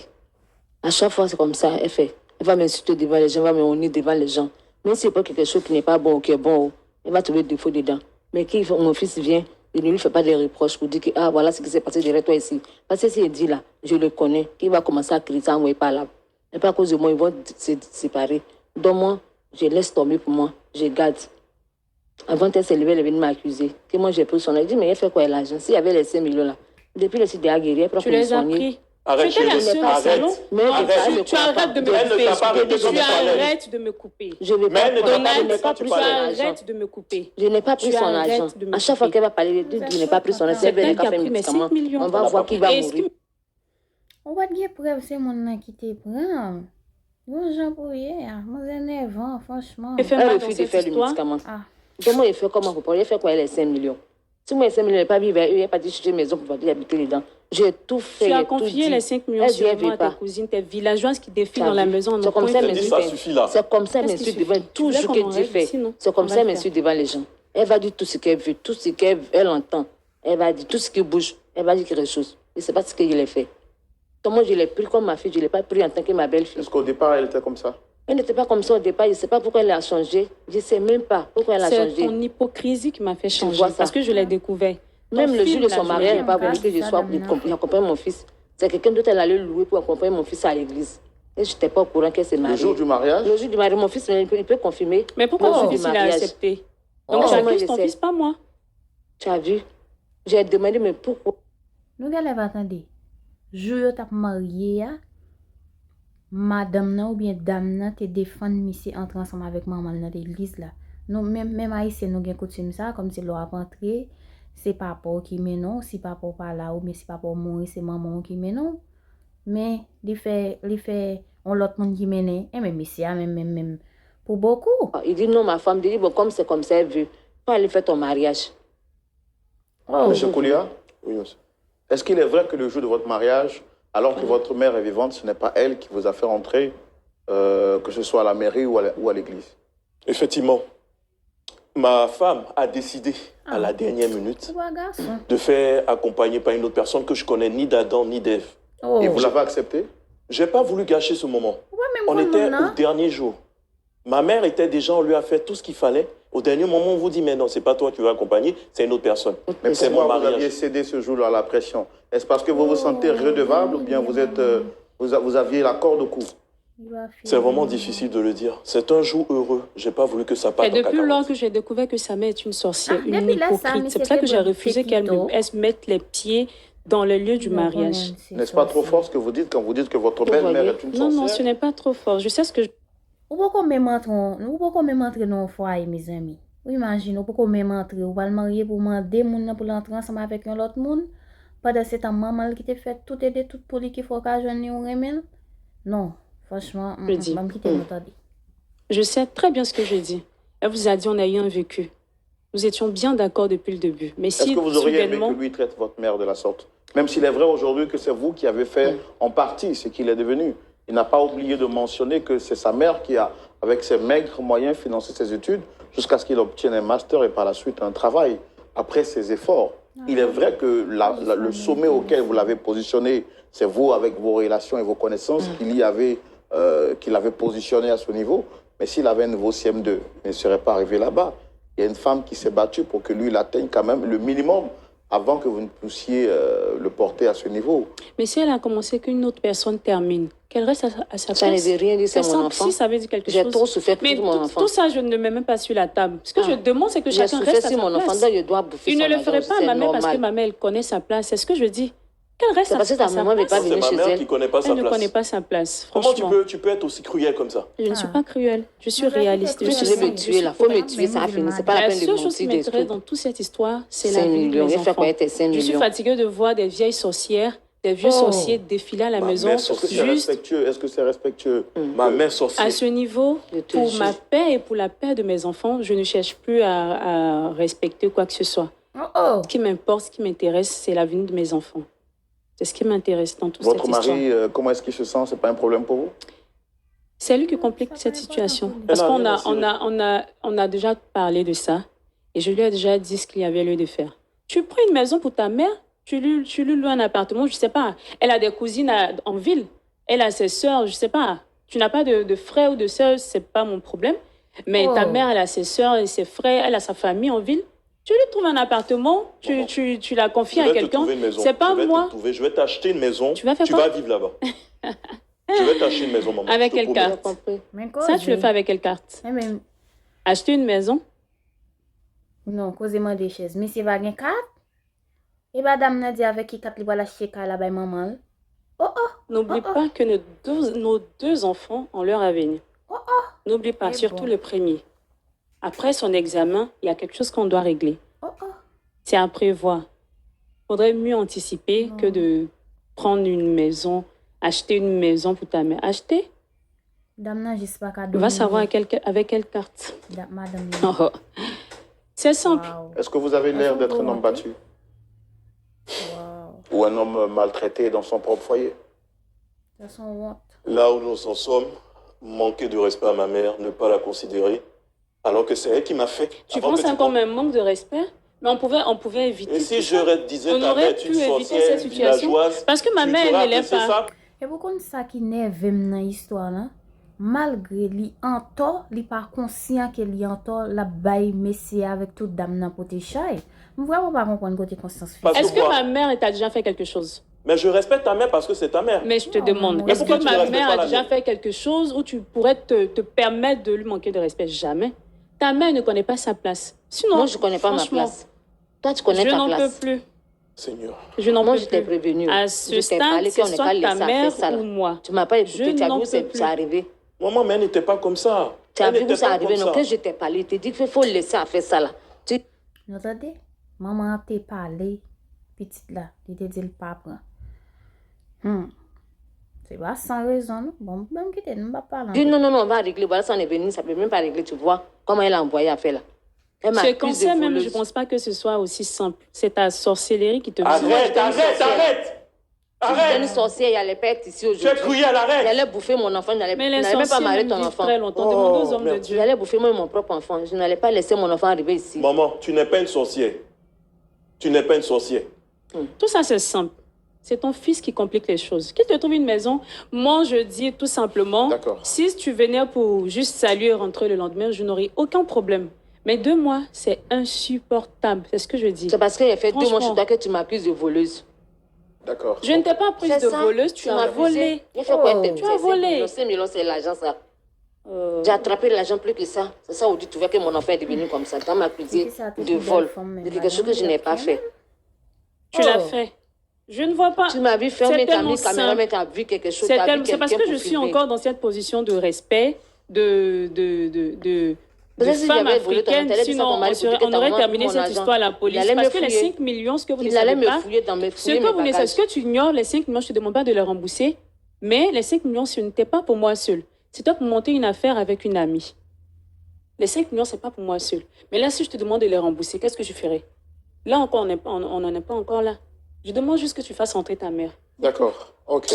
À chaque fois, c'est comme ça. Elle fait. Elle va m'insulter devant les gens, elle va me honner devant les gens. Même si c'est pas quelque chose qui n'est pas bon ou qui est bon, elle va trouver des défauts dedans. Mais quand mon fils vient, il ne lui fait pas des reproches pour dire que ah, voilà ce qui s'est passé derrière toi ici. Parce que s'il dit là, je le connais, qu'il va commencer à crier ça, moi, pas là. Et pas à cause de moi, ils vont se séparer. Donc moi, je laisse tomber pour moi, je garde. Avant qu'elle s'est levée, elle est venue m'accuser. Que moi, j'ai pris son argent. Je dis, mais elle fait quoi l'argent? S'il y avait les 5 millions là, depuis le site de la guerrière, tu les as pris. Arrête, tu arrêtes de me couper. Je ne vais pas tu arrêtes de me couper. Je n'ai pas pris son argent. À chaque fois qu'elle va parler de je n'ai pas pris son argent. C'est elle qui a pris mes 5 millions. On va voir qui va mourir. On va dire preuve, c'est mon qui te prend. Bon, Jean pour hier. Moi, j'ai 9 ans, franchement. Elle refuse de faire le médicament. Donc, moi, il fait comment pour parler? Il fait quoi, elle est 5 millions? Si moi, 5 millions, elle n'est pas vivre avec eux, elle n'est pas dit chercher une maison pour pouvoir habiter dedans. J'ai tout fait. Tu as confié les 5 millions sur moi à tes cousines, tes villageoises qui défilent dans la maison. C'est comme ça, ça suffit là. C'est comme ça, monsieur, devant tout ce que Dieu fait. C'est comme ça, monsieur, devant les gens. Elle va dire tout ce qu'elle veut, tout ce qu'elle entend. Elle va dire tout ce qui bouge. Elle va dire quelque chose. Et c'est pas ce qu'elle a fait. Donc moi, je l'ai pris comme ma fille, je ne l'ai pas pris en tant que ma belle-fille. Est-ce qu'au départ, elle était comme ça? Elle n'était pas comme ça au départ. Je ne sais pas pourquoi elle a changé. Je ne sais même pas pourquoi elle a changé. C'est ton hypocrisie qui m'a fait changer. Parce que je l'ai découvert. Même le jour de son mariage, elle n'a pas voulu que je sois pour accompagner mon fils. C'est quelqu'un d'autre, elle allait louer pour accompagner mon fils à l'église. Et je n'étais pas au courant qu'elle s'est mariée. Le jour du mariage? Le jour du mariage, mon fils, il peut confirmer. Mais pourquoi ton fils, il a accepté? Donc tu accuses ton fils, pas moi. Tu as vu? J'ai demandé, mais pourquoi? Nous allons attendre. Je t'ai marié, madame ou bien dame te défendre monsieur entrer ensemble avec maman dans l'église là. Nous même haïtien nous gain coutume ça comme si l'on a rentré, c'est papa qui mène si papa pas là ou bien si papa mourir c'est maman qui mène. Mais il fait on l'autre monde qui mène et même ici même pour beaucoup. Il dit non, ma femme dit bon comme c'est comme ça elle veut. Faut aller faire ton mariage. Monsieur Koulia, Oui, monsieur. est-ce qu'il est vrai que le jour de votre mariage, alors que votre mère est vivante, ce n'est pas elle qui vous a fait rentrer, que ce soit à la mairie ou à l'église? Effectivement, ma femme a décidé à la dernière minute de faire accompagner par une autre personne que je connais ni d'Adam ni d'Ève. Et vous l'avez accepté? J'ai pas voulu gâcher ce moment. On était au dernier jour. Ma mère était déjà, on lui a fait tout ce qu'il fallait. Au dernier moment, on vous dit, mais non, c'est pas toi qui vas accompagner, c'est une autre personne. Mais c'est mon pourquoi vous mariage. aviez cédé ce jour-là à la pression? Est-ce parce que vous vous sentez redevable ou bien vous aviez la corde au cou? C'est vraiment difficile de le dire. C'est un jour heureux. J'ai pas voulu que ça parte. Et depuis lors que j'ai découvert que sa mère est une sorcière, une hypocrite, c'est pour ça que j'ai refusé qu'elle me mette les pieds dans le lieu du mariage. N'est-ce pas trop fort ce que vous dites quand vous dites que votre belle-mère est une sorcière? Non, ce n'est pas trop fort. Je sais ce que je... Ou pourquoi même entrer dans un foyer, mes amis? Ou imagine, ou pourquoi même entrer, ou va le marier pour demander moun pour l'entrer ensemble avec un autre monde? Pendant ce temps, maman qui t'a fait tout aider, tout pour qu'il faut qu'à jeune ou remède? Non, franchement, je sais très bien ce que je dis. Elle vous a dit, on a eu un vécu. Nous étions bien d'accord depuis le début. Mais si est-ce que vous auriez aimé soudainement... que lui traite votre mère de la sorte? Même s'il est vrai aujourd'hui que c'est vous qui avez fait en partie ce qu'il est devenu. Il n'a pas oublié de mentionner que c'est sa mère qui a, avec ses maigres moyens, financé ses études jusqu'à ce qu'il obtienne un master et par la suite un travail. Après ses efforts, il est vrai que le sommet auquel vous l'avez positionné, c'est vous avec vos relations et vos connaissances qu'il avait positionné à ce niveau. Mais s'il avait un nouveau CM2, il ne serait pas arrivé là-bas. Il y a une femme qui s'est battue pour que lui, il atteigne quand même le minimum avant que vous ne puissiez le porter à ce niveau. Mais si elle a commencé qu'une autre personne termine, qu'elle reste à sa place. Ça ne veut rien dire, c'est mon enfant. Si ça veut dire quelque chose. J'ai trop souffert pour mon enfant. Tout ça, je ne mets même pas sur la table. Ce que je demande, c'est que chacun reste à sa mon place. Enfant, je dois bouffer il ne le son ferait pas à ma mère parce normal. que ma mère, elle connaît sa place. C'est ce que je dis. Qu'elle reste à sa place. C'est ma mère qui ne connaît pas sa place. Elle ne connaît pas sa place. Comment tu peux être aussi cruel comme ça? Je ne suis pas cruelle. Je suis réaliste. Je vais me tuer là. Il faut me tuer, ça a fini. C'est pas la peine de La seule chose qui mentir des m'intéresse trucs. dans toute cette histoire, c'est la 5 vie de millions. mes Il faut enfants. connaître 5 Je suis millions. fatiguée de voir des vieilles sorcières, des vieux sorciers défiler à la maison. Est-ce que c'est respectueux? Est-ce que c'est respectueux? Ma mère sorcière. À ce niveau, pour ma paix et pour la paix de mes enfants, je ne cherche plus à respecter quoi que ce soit. Ce qui m'importe, ce qui m'intéresse, c'est l'avenir de mes enfants. C'est ce qui m'intéresse dans toute cette histoire. Votre mari, comment est-ce qu'il se sent? C'est pas un problème pour vous? C'est lui qui complique cette situation. Parce qu'on a déjà parlé de ça. Et je lui ai déjà dit ce qu'il y avait lieu de faire. Tu prends une maison pour ta mère, tu lui loues un appartement, je sais pas. Elle a des cousines en ville. Elle a ses sœurs, je sais pas. Tu n'as pas de frères ou de sœurs, c'est pas mon problème. Mais ta mère, elle a ses sœurs et ses frères, elle a sa famille en ville. Tu lui trouves un appartement, tu la confies à quelqu'un. C'est pas moi. Je vais t'acheter une maison. Tu vas faire Tu quoi? vas vivre là-bas. Je vais t'acheter une maison, maman. Avec quelle carte? Ça, tu le fais avec quelle carte? Acheter une maison? Non, causez-moi des chaises. Mais c'est pas une carte? Et madame n'a dit avec qui carte il va l'acheter là-bas, maman. N'oublie pas que nos deux enfants ont leur avenir. N'oublie pas, surtout le premier. Après son examen, il y a quelque chose qu'on doit régler. C'est à prévoir. Il faudrait mieux anticiper que de prendre une maison, acheter une maison pour ta mère. Acheter? Va savoir avec quelle carte. C'est simple. Est-ce que vous avez l'air d'être un homme battu? Ou un homme maltraité dans son propre foyer? Là où nous en sommes, manquer de respect à ma mère, ne pas la considérer, alors que c'est elle qui m'a fait. Tu penses encore un manque de respect? Mais on pouvait éviter. Et si je disais on aurait pu éviter cette situation? Parce que ma mère, elle n'élève pas. Et vous connaissez ça qui nerve dans l'histoire là? Malgré li en tort, li pas conscient que li en tort la baille messie avec toute dame nan pote chay. Je vraiment pas comprendre côté conscience. Est-ce que ma mère t'a déjà fait quelque chose? Mais je respecte ta mère parce que c'est ta mère. Mais je te demande, est-ce que ma mère a déjà fait quelque chose où tu pourrais te permettre de lui manquer de respect? Jamais. Ta mère ne connaît pas sa place. Sinon, moi, je ne connais pas ma place. Toi, tu connais Je ta n'en place. peux plus. Seigneur. Je n'en Moi, peux je t'ai plus. prévenu. À Je ce t'ai stade, parlé c'est qu'on n'est pas soit laissé ta à mère faire ça, là. ou moi. Tu m'as pas écouté, tu as n'en vu où peux c'est plus. arrivé. Maman, mais elle n'était pas comme ça. Tu as Elle vu où n'était c'est pas arrivé, comme non? ça. Que je t'ai parlé, tu dis qu'il faut le laisser à faire ça, là. Vous entendez? Maman t'a parlé, petite là, il te dit le papa. C'est pas sans raison, non? Bon, même quitter, nous pas parler. Dis non, non, non, on va régler. Voilà, ça on est venu, ça peut même pas régler, tu vois. Comment elle a envoyé à faire là. Elle Ce m'accuse de conseil même, je voleuse. ne pense pas que ce soit aussi simple. C'est ta sorcellerie qui te Arrête, j'étais une arrête, sorcière. arrête. Si j'étais une Arrête. sorcière, il allait pas être ici J'ai aujourd'hui. crié à Il l'arrêt. allait bouffer mon enfant, il n'allait Mais les même pas sorciers marier même ton vivent enfant. très longtemps. Demande aux hommes de merde. Dieu. Il allait bouffer moi mon propre enfant. Je n'allais pas laisser mon enfant arriver ici. Maman, tu n'es pas une sorcière. Tu n'es pas une sorcière. Tout ça, c'est simple. C'est ton fils qui complique les choses. Qu'il te trouve une maison, moi, je dis tout simplement, D'accord. si tu venais pour juste saluer et rentrer le lendemain, je n'aurais aucun problème. Mais 2 mois, c'est insupportable. C'est ce que je dis. C'est parce qu'il a fait 2 mois Franchement. chez toi que tu m'accuses de voleuse. D'accord. Je ne t'ai pas prise C'est de ça. voleuse, tu m'as as volé. abusé. Il fait quoi, Tu as volé. 5 millions, c'est l'argent, ça. J'ai attrapé l'argent plus que ça. C'est ça où tu trouvais que mon enfant est devenu comme ça. Tu as m'accusé C'est ça, t'es de une vol. belle femme, De mais quelque chose que je n'ai pas madame, fait. Tu l'as fait. Je ne vois pas. Tu m'as vu faire, C'est mais tu as tellement mis caméra, simple. mais tu as vu quelque chose. C'est t'as vu c'est parce quelqu'un que je pour suis filmer. encore dans cette position de respect de Peut-être si femme j'avais volé ton africaine. intérêt, Sinon, ton mari, on ta aurait maman, terminé mon cette argent. histoire à la Il police. allait Parce me que les fouiller. 5 millions, ce que vous ne Il allait savez me pas, fouiller dans mes ce fouiller que mes vous ne savez, bagages. ce que tu ignores, les 5 millions, je ne te demande pas de les rembourser. Mais les 5 millions, ce n'était pas pour moi seul. C'était pour monter une affaire avec une amie. Les 5 millions, ce n'est pas pour moi seul. Mais là, si je te demande de les rembourser, qu'est-ce que je ferais? Là encore, on n'en est pas encore là. Je demande juste que tu fasses entrer ta mère. D'accord, ok.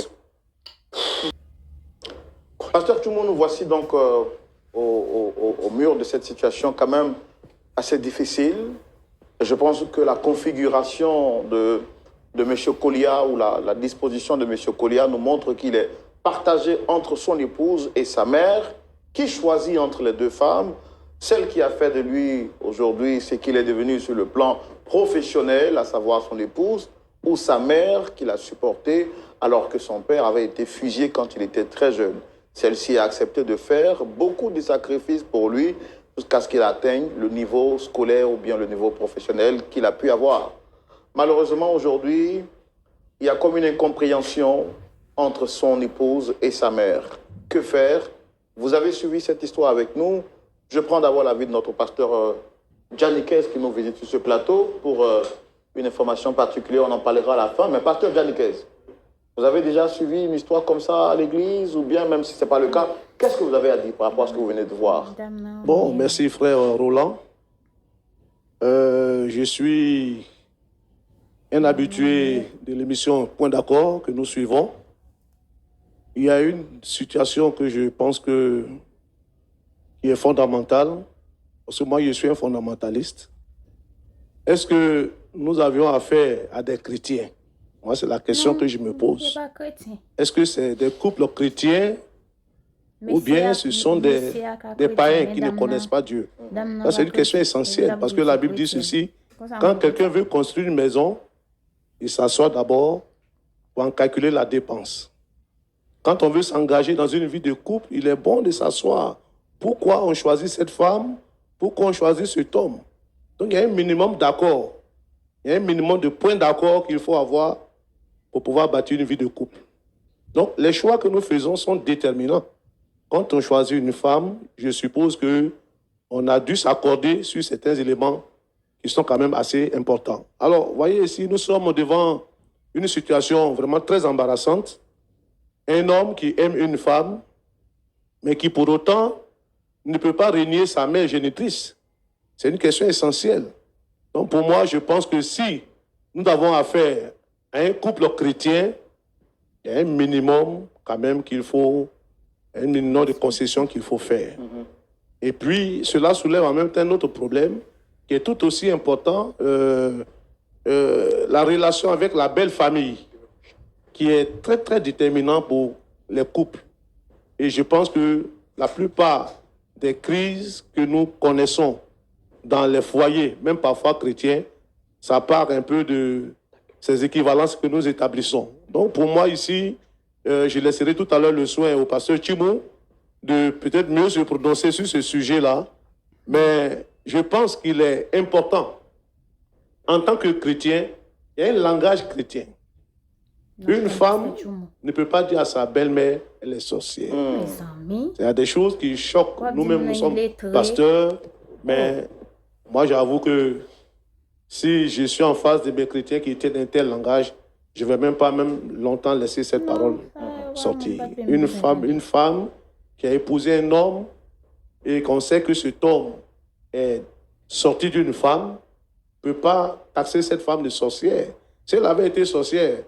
Pasteur Tchoumo, nous voici donc au mur de cette situation quand même assez difficile. Je pense que la configuration de M. Kolia ou la disposition de M. Kolia nous montre qu'il est partagé entre son épouse et sa mère, qui choisit entre les 2 femmes. Celle qui a fait de lui aujourd'hui ce qu'il est devenu sur le plan professionnel, à savoir son épouse, ou sa mère qui l'a supporté alors que son père avait été fusillé quand il était très jeune. Celle-ci a accepté de faire beaucoup de sacrifices pour lui jusqu'à ce qu'il atteigne le niveau scolaire ou bien le niveau professionnel qu'il a pu avoir. Malheureusement, aujourd'hui, il y a comme une incompréhension entre son épouse et sa mère. Que faire? Vous avez suivi cette histoire avec nous. Je prends d'abord l'avis de notre pasteur Janikes qui nous visite sur ce plateau pour une information particulière. On en parlera à la fin. Mais pasteur Janikes, vous avez déjà suivi une histoire comme ça à l'église ou bien même si ce n'est pas le cas, qu'est-ce que vous avez à dire par rapport à ce que vous venez de voir? Bon, merci frère Roland. Je suis un habitué de l'émission Point d'accord que nous suivons. Il y a une situation que je pense qui est fondamentale, parce que moi je suis un fondamentaliste. Est-ce que nous avions affaire à des chrétiens? Moi, c'est la question que je me pose. Est-ce que c'est des couples chrétiens ou bien ce sont des païens qui ne connaissent pas Dieu? Ça, c'est une question essentielle parce que la Bible dit ceci. Quand quelqu'un veut construire une maison, il s'assoit d'abord pour en calculer la dépense. Quand on veut s'engager dans une vie de couple, il est bon de s'asseoir. Pourquoi on choisit cette femme? Pourquoi on choisit cet homme? Donc, il y a un minimum d'accord. Il y a un minimum de points d'accord qu'il faut avoir pour pouvoir bâtir une vie de couple. Donc, les choix que nous faisons sont déterminants. Quand on choisit une femme, je suppose qu'on a dû s'accorder sur certains éléments qui sont quand même assez importants. Alors, vous voyez ici, nous sommes devant une situation vraiment très embarrassante. Un homme qui aime une femme, mais qui pour autant ne peut pas renier sa mère génitrice. C'est une question essentielle. Donc, pour moi, je pense que si nous avons affaire à un couple chrétien, il y a un minimum quand même qu'il faut, un minimum de concessions qu'il faut faire. Et puis, cela soulève en même temps un autre problème qui est tout aussi important, la relation avec la belle famille, qui est très, très déterminant pour les couples. Et je pense que la plupart des crises que nous connaissons dans les foyers, même parfois chrétiens, ça part un peu de ces équivalences que nous établissons. Donc pour moi ici, je laisserai tout à l'heure le soin au pasteur Tchoumo de peut-être mieux se prononcer sur ce sujet-là, mais je pense qu'il est important en tant que chrétien, il y a un langage chrétien. Une femme ne peut pas dire à sa belle-mère, elle est sorcière. Il y a des choses qui choquent. Nous-mêmes, nous sommes pasteurs, mais moi, j'avoue que si je suis en face de mes chrétiens qui étaient d'un tel langage, je ne vais même pas longtemps laisser cette parole sortir. Une femme qui a épousé un homme et qu'on sait que cet homme est sorti d'une femme, ne peut pas taxer cette femme de sorcière. Si elle avait été sorcière,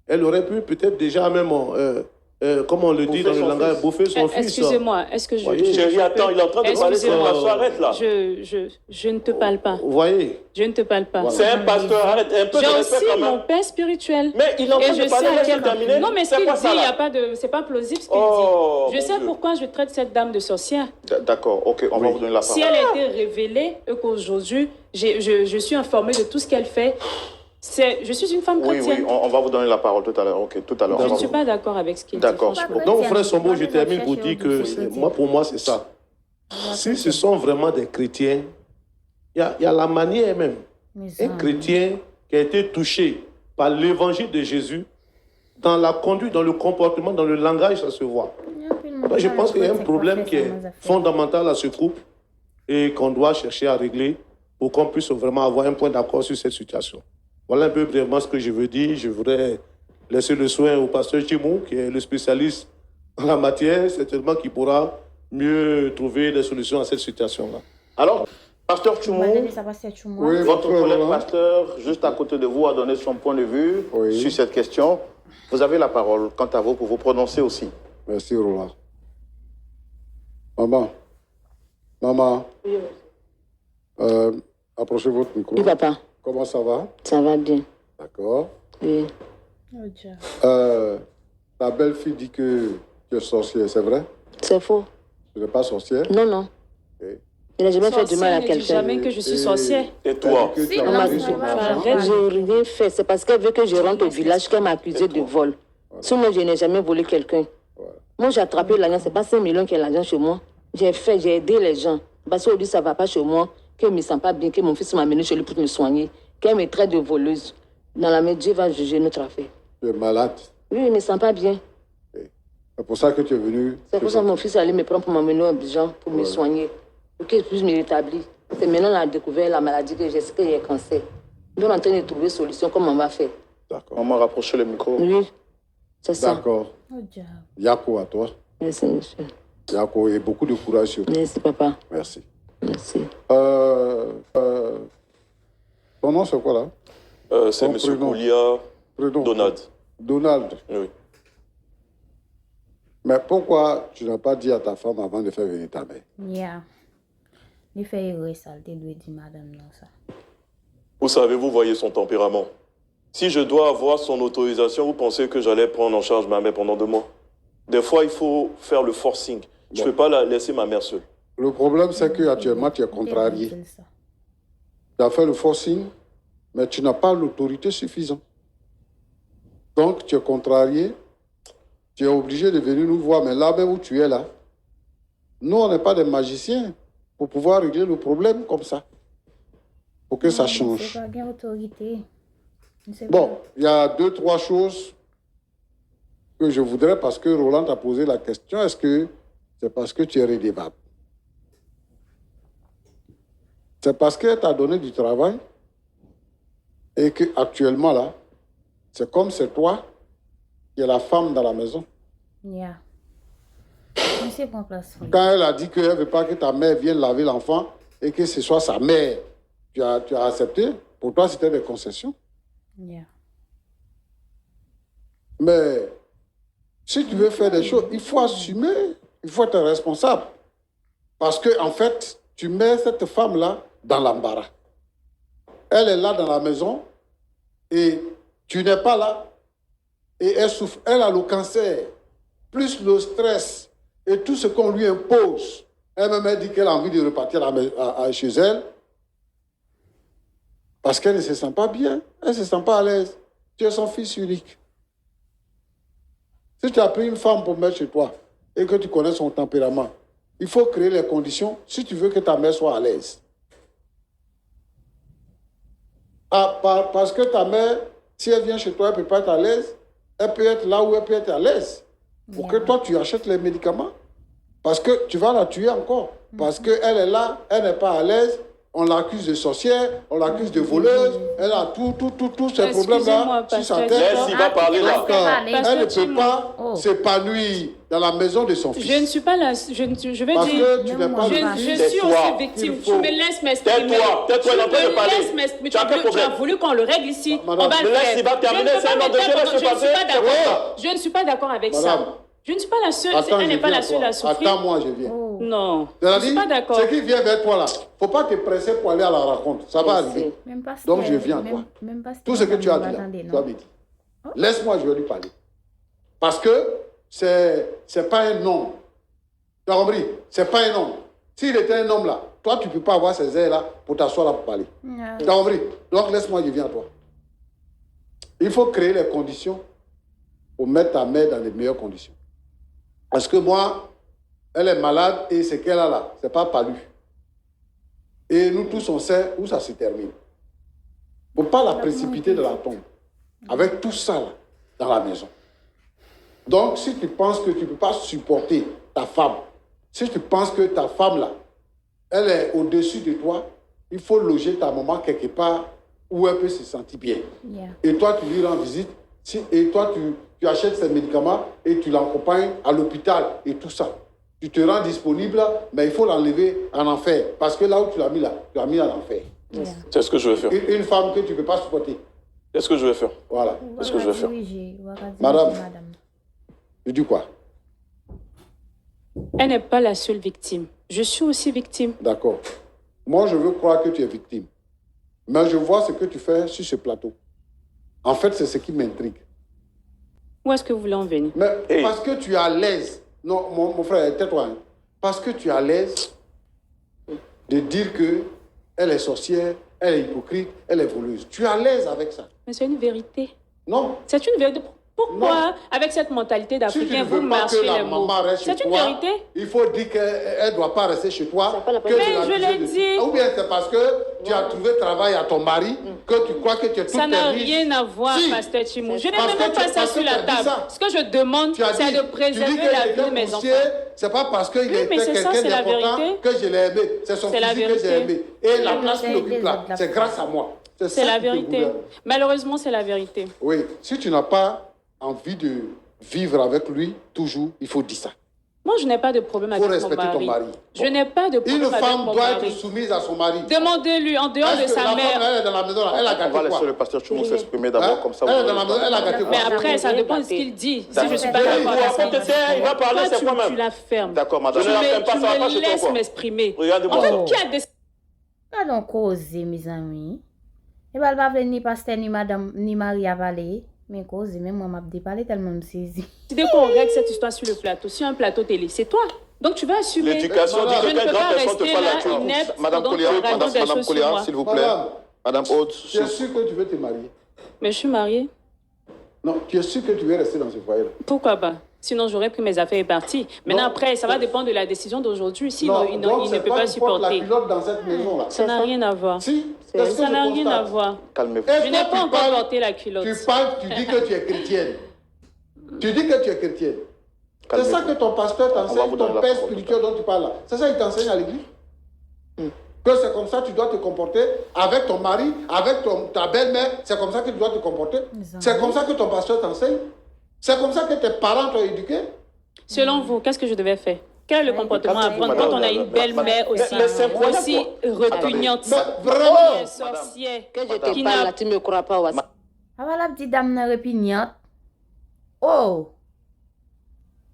elle aurait pu peut-être déjà même, comme on le dit dans le langage, bouffer son fils. Excusez-moi, est-ce que Chérie, attends, il est en train de parler, arrête là. Je ne te parle pas. Vous voyez? Je ne te parle pas. C'est un pasteur, arrête, un peu de respect quand même. J'ai aussi mon père spirituel. Mais il est en train de parler, laisse-le terminer. Non, mais ce qu'il dit, c'est pas plausible ce qu'il dit. Je sais pourquoi je traite cette dame de sorcière. D'accord, ok, on va vous donner la parole. Si elle a été révélée et qu'aujourd'hui, je suis informée de tout ce qu'elle fait, je suis une femme chrétienne. Oui, on va vous donner la parole tout à l'heure. Ok, tout à l'heure. Je ne suis pas d'accord avec ce qu'il dit. D'accord. Donc, frère Sombo, je termine pour dire que pour moi, c'est ça. Si ce sont vraiment des chrétiens, il y a la manière même. Un chrétien qui a été touché par l'évangile de Jésus, dans la conduite, dans le comportement, dans le langage, ça se voit. Donc, je pense qu'il y a un problème qui est fondamental à ce couple et qu'on doit chercher à régler pour qu'on puisse vraiment avoir un point d'accord sur cette situation. Voilà un peu brièvement ce que je veux dire. Je voudrais laisser le soin au pasteur Chimou, qui est le spécialiste en la matière, certainement qui pourra mieux trouver des solutions à cette situation-là. Alors, pasteur Chimou, Oui, votre collègue pasteur, juste à côté de vous, a donné son point de vue sur cette question. Vous avez la parole, quant à vous, pour vous prononcer aussi. Merci, Roland. Maman, approchez votre micro. Oui, papa. Comment ça va? Ça va bien. D'accord. Oui. Ta belle-fille dit que tu es sorcière, c'est vrai? C'est faux. Tu n'es pas sorcière? Non, non. Okay. Je n'ai jamais fait du mal à quelqu'un. Jamais que je suis sorcière. Et toi? Je n'ai rien fait. C'est parce qu'elle veut que je rentre au village qu'elle m'a accusé de vol. Sinon, je n'ai jamais volé quelqu'un. Moi, j'ai attrapé l'argent. Ce n'est pas 5 millions qui est l'argent chez moi. J'ai aidé les gens. Parce qu'aujourd'hui, ça ne va pas chez moi. Que je ne me sens pas bien, que mon fils m'a amené chez lui pour me soigner, qu'elle me traite de voleuse. Dans la Dieu va juger notre affaire. Tu es malade? Oui, je ne me sens pas bien. C'est pour ça que tu es venu? C'est pour ça que mon fils allait me prendre pour m'amener au Abidjan pour me soigner, pour qu'il puisse me rétablir. C'est maintenant qu'on a découvert la maladie que j'ai, c'est qu'il y a un cancer. Nous sommes en train de trouver une solution, comment on va faire. D'accord. Maman, rapprochez le micro. Oui, c'est ça. D'accord. Yako, à toi. Merci, monsieur. Yako, et beaucoup de courage sur toi. Merci, papa. Merci. Merci. Ton nom, c'est quoi, là? C'est M. Koulia Donald. Donald. Oui. Mais pourquoi tu n'as pas dit à ta femme avant de faire venir ta mère? Il fait erreur, ça, il doit dire madame non, ça. Vous savez, vous voyez son tempérament. Si je dois avoir son autorisation, vous pensez que j'allais prendre en charge ma mère pendant 2 mois? Des fois, il faut faire le forcing. Je ne peux pas laisser ma mère seule. Le problème, c'est qu'actuellement, tu es contrarié. Tu as fait le forcing, mais tu n'as pas l'autorité suffisante. Donc, tu es contrarié. Tu es obligé de venir nous voir. Mais là même où tu es là, nous, on n'est pas des magiciens pour pouvoir régler le problème comme ça. Pour que ça change. C'est pas bien autorité. Bon, il y a 2, 3 choses que je voudrais, parce que Roland t'a posé la question, est-ce que c'est parce que tu es redevable? C'est parce qu'elle t'a donné du travail et qu'actuellement, là, c'est comme c'est toi qui es la femme dans la maison. Quand elle a dit qu'elle ne veut pas que ta mère vienne laver l'enfant et que ce soit sa mère, tu as accepté. Pour toi, c'était des concessions. Mais si tu veux faire des choses, il faut assumer, il faut être responsable. Parce que, en fait, tu mets cette femme-là dans l'embarras. Elle est là dans la maison et tu n'es pas là et elle souffre. Elle a le cancer, plus le stress et tout ce qu'on lui impose. Elle-même dit qu'elle a envie de repartir chez elle parce qu'elle ne se sent pas bien, elle ne se sent pas à l'aise. Tu es son fils unique. Si tu as pris une femme pour mettre chez toi et que tu connais son tempérament, il faut créer les conditions si tu veux que ta mère soit à l'aise. Parce que ta mère, si elle vient chez toi, elle ne peut pas être à l'aise. Elle peut être là où elle peut être à l'aise. Pour que toi, tu achètes les médicaments. Parce que tu vas la tuer encore. Parce qu'elle est là, elle n'est pas à l'aise. On l'accuse de sorcière, on l'accuse de voleuse. Elle a tous ces problèmes-là sur sa tête. Laisse, il va parler là. Elle ne peut pas s'épanouir dans la maison de son fils. Je ne suis pas là. Je vais dire. Parce que tu n'es pas Je suis aussi victime. Tu me laisses m'exprimer. Tais-toi, il est en train de parler. Tu me laisses m'exprimer. Tu as quel Tu problème? as voulu qu'on le règle ici. On va Me le laisse, faire. il va terminer. C'est un ordre de Je ne suis pas d'accord. Oh. Je ne suis pas d'accord avec Madame. ça. Je ne suis pas la seule. Attends, Elle n'est je pas la viens, seule toi. à souffrir. Attends-moi, je viens. Non. Je ne suis pas d'accord. Ce qui vient vers toi là, il ne faut pas te presser pour aller à la rencontre. Ça va arriver. Donc je viens à toi. Tout ce que tu as dit là, tu as dit. Laisse-moi, je vais lui parler. Parce que c'est pas un homme. Tu as compris? C'est pas un homme. S'il était un homme là, toi tu ne peux pas avoir ces airs là pour t'asseoir là pour parler. Tu as compris? Donc laisse-moi, je viens à toi. Il faut créer les conditions pour mettre ta mère dans les meilleures conditions. Parce que moi, elle est malade et ce qu'elle a là, ce n'est pas palu. Et nous tous, on sait où ça se termine. Il ne faut pas la précipiter de la tombe. Avec tout ça là, dans la maison. Donc, si tu penses que tu ne peux pas supporter ta femme, si tu penses que ta femme là, elle est au-dessus de toi, il faut loger ta maman quelque part où elle peut se sentir bien. Et toi, tu lui rends visite. Et toi, tu achètes ses médicaments et tu l'accompagnes à l'hôpital et tout ça. Tu te rends disponible, mais il faut l'enlever en enfer. Parce que là où tu l'as mis là, tu l'as mis en enfer. C'est ce que je vais faire. Une femme que tu ne peux pas supporter. C'est ce que je vais faire. Voilà. C'est ce que je vais faire. Madame, tu dis quoi? Elle n'est pas la seule victime. Je suis aussi victime. D'accord. Moi, je veux croire que tu es victime. Mais je vois ce que tu fais sur ce plateau. En fait, c'est ce qui m'intrigue. Où est-ce que vous voulez en venir? Mais parce que tu es à l'aise. Non, mon frère, tais-toi. Hein. Parce que tu es à l'aise de dire que elle est sorcière, elle est hypocrite, elle est voleuse. Tu es à l'aise avec ça. Mais c'est une vérité. Non. C'est une vérité. Pourquoi, avec cette mentalité d'Africain, vous marchez les mots? C'est une vérité. Il faut dire qu'elle ne doit pas rester chez toi. Mais je l'ai dit. Ou bien c'est parce que tu as trouvé travail à ton mari que tu crois que tu es toute Ça n'a rien à voir, pasteur Chimou. Je n'ai même pas ça sur la table. Ce que je demande, c'est de préserver la vie de mes enfants. C'est pas parce qu'il était quelqu'un d'important que je l'ai aimé. C'est son physique que j'ai aimé. Et la place qu'il occupe là, c'est grâce à moi. C'est la vérité. Malheureusement, c'est la vérité. Oui, si tu n'as pas envie de vivre avec lui, toujours, il faut dire ça. Moi, je n'ai pas de problème avec mon mari. Il faut respecter ton mari. Je n'ai pas de problème avec mon mari. Une femme doit être soumise à son mari. Demandez-lui, en dehors de sa mère. Elle est dans la maison, elle a gâté quoi? On va laisser le pasteur Chumou s'exprimer d'abord, comme ça. Elle est dans la maison, elle a gâté quoi? Mais après, ça dépend de ce qu'il dit. Si je ne suis pas d'accord avec ce qu'il dit. Il va parler, c'est quoi même? Tu la fermes. D'accord, madame. Je ne la ferme pas, ça va pas Tu chez me toi, laisses quoi. m'exprimer. Regardez-moi En fait, ça. qui a décidé? Allons causer, mes amis. Et bien, elle va venir ni pasteur, ni madame, ni Marie à parler. Mais cause, même moi, m'a déparlé tellement me saisi. Dès qu'on règle cette histoire sur le plateau, sur un plateau télé, c'est toi. Donc tu vas assumer. L'éducation dit Je que ne quand peux une grande pas personne te rester parle là, là, inepte, Madame pendant Kolia, qu'on raconte des Madame choses sur Kolia, moi. s'il vous plaît. Madame Aude, Tu es sûr que tu veux te marier? Mais je suis mariée. Non, tu es sûr que tu veux rester dans ce foyer-là? Pourquoi pas? Sinon, j'aurais pris mes affaires et parti. Maintenant, après, ça va dépendre de la décision d'aujourd'hui. Sinon, il ne peut pas supporter. La culotte dans cette maison-là. Ça n'a rien à voir. Si, Ça n'a rien à voir. calmez-vous. Je n'ai pas encore porté la culotte. Tu parles, tu dis que tu es chrétienne. Tu dis que tu es chrétienne. C'est ça que ton pasteur t'enseigne, ton père spirituel dont tu parles là. C'est ça qu'il t'enseigne à l'église. Que c'est comme ça que tu dois te comporter avec ton mari, avec ta belle-mère. C'est comme ça que tu dois te comporter. C'est comme ça que ton pasteur t'enseigne. C'est comme ça que tes parents t'ont éduqué. Selon vous, qu'est-ce que je devais faire? Quel est le comportement à prendre quand on a une belle-mère aussi répugnante, Vraiment. sorcière, Que je te parle là, tu ne me crois pas, Wassi. Ah, voilà, petite dame répugnante. Oh!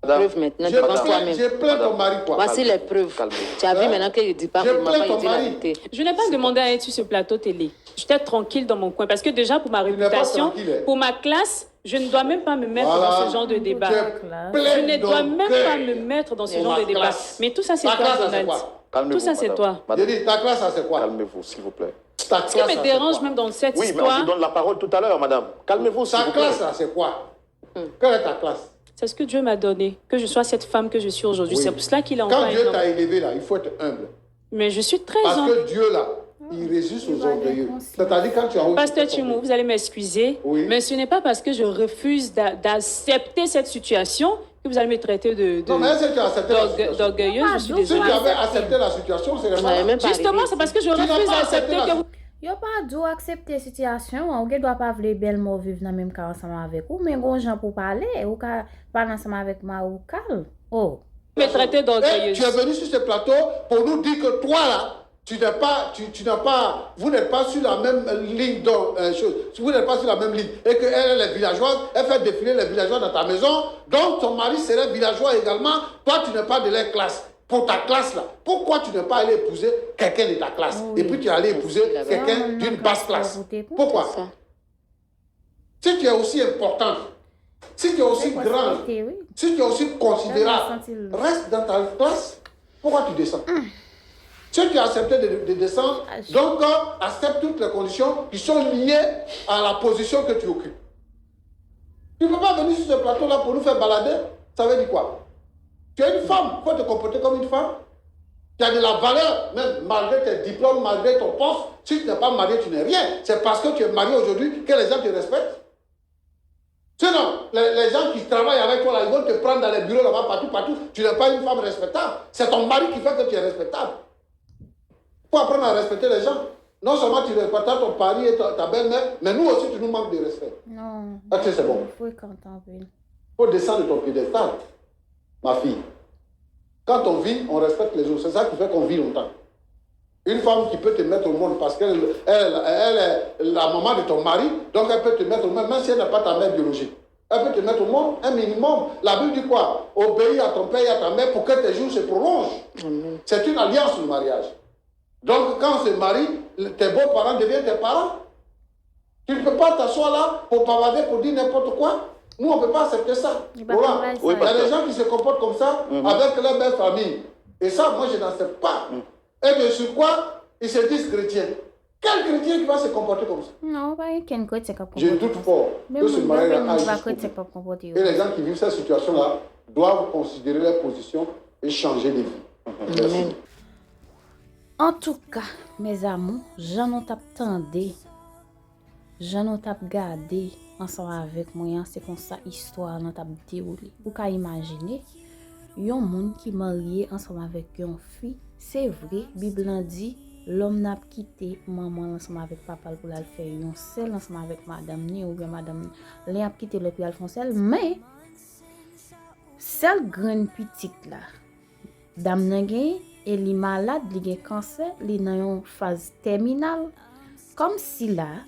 Preuve maintenant, Je devant toi-même. plains ton mari, quoi. Voici les preuves. Tu as vu maintenant que je ne dis pas Je que plains maman ton dit la mari. vérité. Je n'ai pas demandé à être sur ce plateau télé. J'étais tranquille dans mon coin parce que déjà pour ma n'es pas réputation, tranquille, hein. pour ma classe, je ne dois même pas me mettre Voilà. dans ce genre de débat. Tu es Je ne pleine dois même d'orgueil. pas me mettre dans ce Pour genre ma de débat. classe. Mais tout ça, c'est Ta toi, classe, c'est Donald. quoi? Calmez-vous, Tout ça, c'est madame. toi. J'ai dit, ta classe, ça c'est quoi? Calmez-vous, s'il vous plaît. Ta Ce qui classe, ça, me c'est dérange quoi? même dans cette Oui, mais on histoire, vous donne la parole tout à l'heure, madame. Calmez-vous, s'il Ta vous plaît. classe, ça c'est quoi? Quelle est ta classe? c'est ce que Dieu m'a donné, que je sois cette femme que je suis aujourd'hui. Oui. C'est pour cela qu'il a Quand envoyé Dieu un t'a homme. élevé là, il faut être humble. Mais je suis très Parce humble. que Dieu là, il résiste aux orgueilleux. C'est-à-dire quand tu as... Pasteur Tchimou, vous allez m'excuser, oui. Mais ce n'est pas parce que je refuse d'accepter cette situation que vous allez me traiter non, mais est-ce que tu as accepté la situation? D'orgueilleuse, je suis Si désolée. tu avais accepté la situation, c'est pas... Justement, c'est parce que je refuse d'accepter que vous... Yo pas dû accepter situation, ou doit pas vle belle mot vivre dans même cas ensemble avec vous, mais gon gens pour parler, ou ka parler ensemble avec moi ou calme. Oh. Me traiter d'orgueilleuse. Tu es venu sur ce plateau pour nous dire que toi là, tu n'as pas, vous n'êtes pas sur la même ligne vous n'êtes pas sur la même ligne, et qu'elle est villageoise, elle fait défiler les villageois dans ta maison, donc ton mari serait villageois également, toi tu n'es pas de leur classe. Pour ta classe là, pourquoi tu n'es pas allé épouser quelqu'un de ta classe, et puis tu es allé épouser quelqu'un d'une basse classe? Pourquoi? Si tu es aussi important, si tu es aussi grand, si tu es aussi considérable, reste dans ta classe. Pourquoi tu descends? Si tu as accepté de descendre, donc accepte toutes les conditions qui sont liées à la position que tu occupes. Tu ne peux pas venir sur ce plateau-là pour nous faire balader. Ça veut dire quoi? Tu es une femme, il faut te comporter comme une femme. Tu as de la valeur, même malgré tes diplômes, malgré ton poste. Si tu n'es pas marié, tu n'es rien. C'est parce que tu es marié aujourd'hui que les gens te respectent. Sinon, les gens qui travaillent avec toi, là, ils vont te prendre dans les bureaux là-bas, partout. Tu n'es pas une femme respectable. C'est ton mari qui fait que tu es respectable. Il faut apprendre à respecter les gens. Non seulement tu respectes ton mari et ta belle-mère, mais nous aussi, tu nous manques de respect. Non. Ok, c'est bon. Il faut descendre de ton piédestal, ma fille. Quand on vit, on respecte les autres. C'est ça qui fait qu'on vit longtemps. Une femme qui peut te mettre au monde parce qu'elle est la maman de ton mari, donc elle peut te mettre au monde, même si elle n'est pas ta mère biologique. Elle peut te mettre au monde un minimum. La Bible dit quoi? Obéis à ton père et à ta mère pour que tes jours se prolongent. C'est une alliance, le mariage. Donc quand on se marie, tes beaux-parents deviennent tes parents. Tu ne peux pas t'asseoir là pour bavarder, pour dire n'importe quoi. Nous, on ne peut pas accepter ça. Voilà. Il y a des gens qui se comportent comme ça avec leur belle famille. Et ça, moi, je n'accepte pas. Et de sur quoi ils se disent chrétiens. Quel chrétien qui va se comporter comme ça? Non, pas qu'un chrétien qui va Je doute fort que ce mariage et les gens qui vivent cette situation-là doivent considérer leur position et changer de vie. Merci. En tout cas, mes amours, j'en ai attendé, j'en ai gardé ensemble avec moi, c'est comme ça histoire dans ta déroulé. Vous pouvez imaginer, yon moun qui marié ensemble avec une fille, c'est vrai, Bible dit, l'homme n'a quitté maman ensemble avec papa pour la faire yon seul ensemble avec madame ni ou bien madame l'a quitté le pour la faire seul, mais celle grande petite là, dame nangen et li malade, li gen cancer, li nan yon phase terminale, comme si là,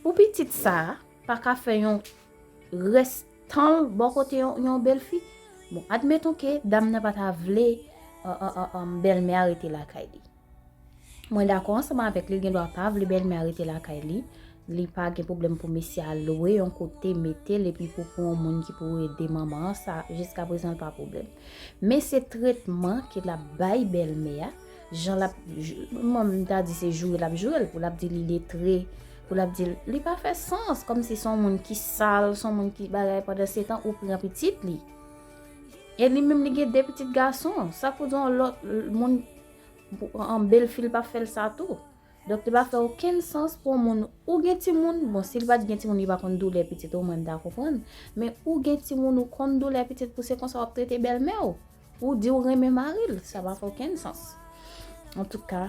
pour petite ça, pas ka faire yon restant bon côté yon belle fille. Bon, admettons que dame n'a pas ta vle belle-mère arrêter la kaili. Moi d'accord ensemble avec lui, gen doit pas vle belle-mère arrêter la kaili. Li pas de problème pour monsieur à louer un côté mettre et puis pour un monde qui pour aider maman ça jusqu'à présent pas problème. Mais ce traitement que la baille belle-mère, Jean la maman t'a dit c'est jour la jour pour la dire il est très pour la dire il pas fait sens comme si son monde qui sale, son monde qui bagaille pendant 7 ans ou prend petite li. Et lui même il a des petits garçons, ça pour dire l'autre monde en belle fille pas faire ça tout. Donc il va faire aucun sens pour mon ou gen ti moun bon s'il va gen ti moun il va kon douleur petite au moins comprendre mais ou gen ti moun ou kon douleur petite pour c'est comme ça traiter belle-mère ou dire ou remet maril ça va faire aucun sens. En tout cas,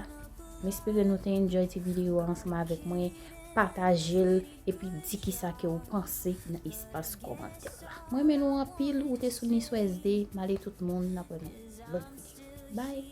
j'espère que nous t'ai enjoy cette vidéo ensemble avec moi, partager et puis dis qui ça que vous pensez dans l'espace commentaire là. Moi mais nous en pile ou t'es sous ni SD, malé tout le monde n'a pas bonne vidéo. Bye.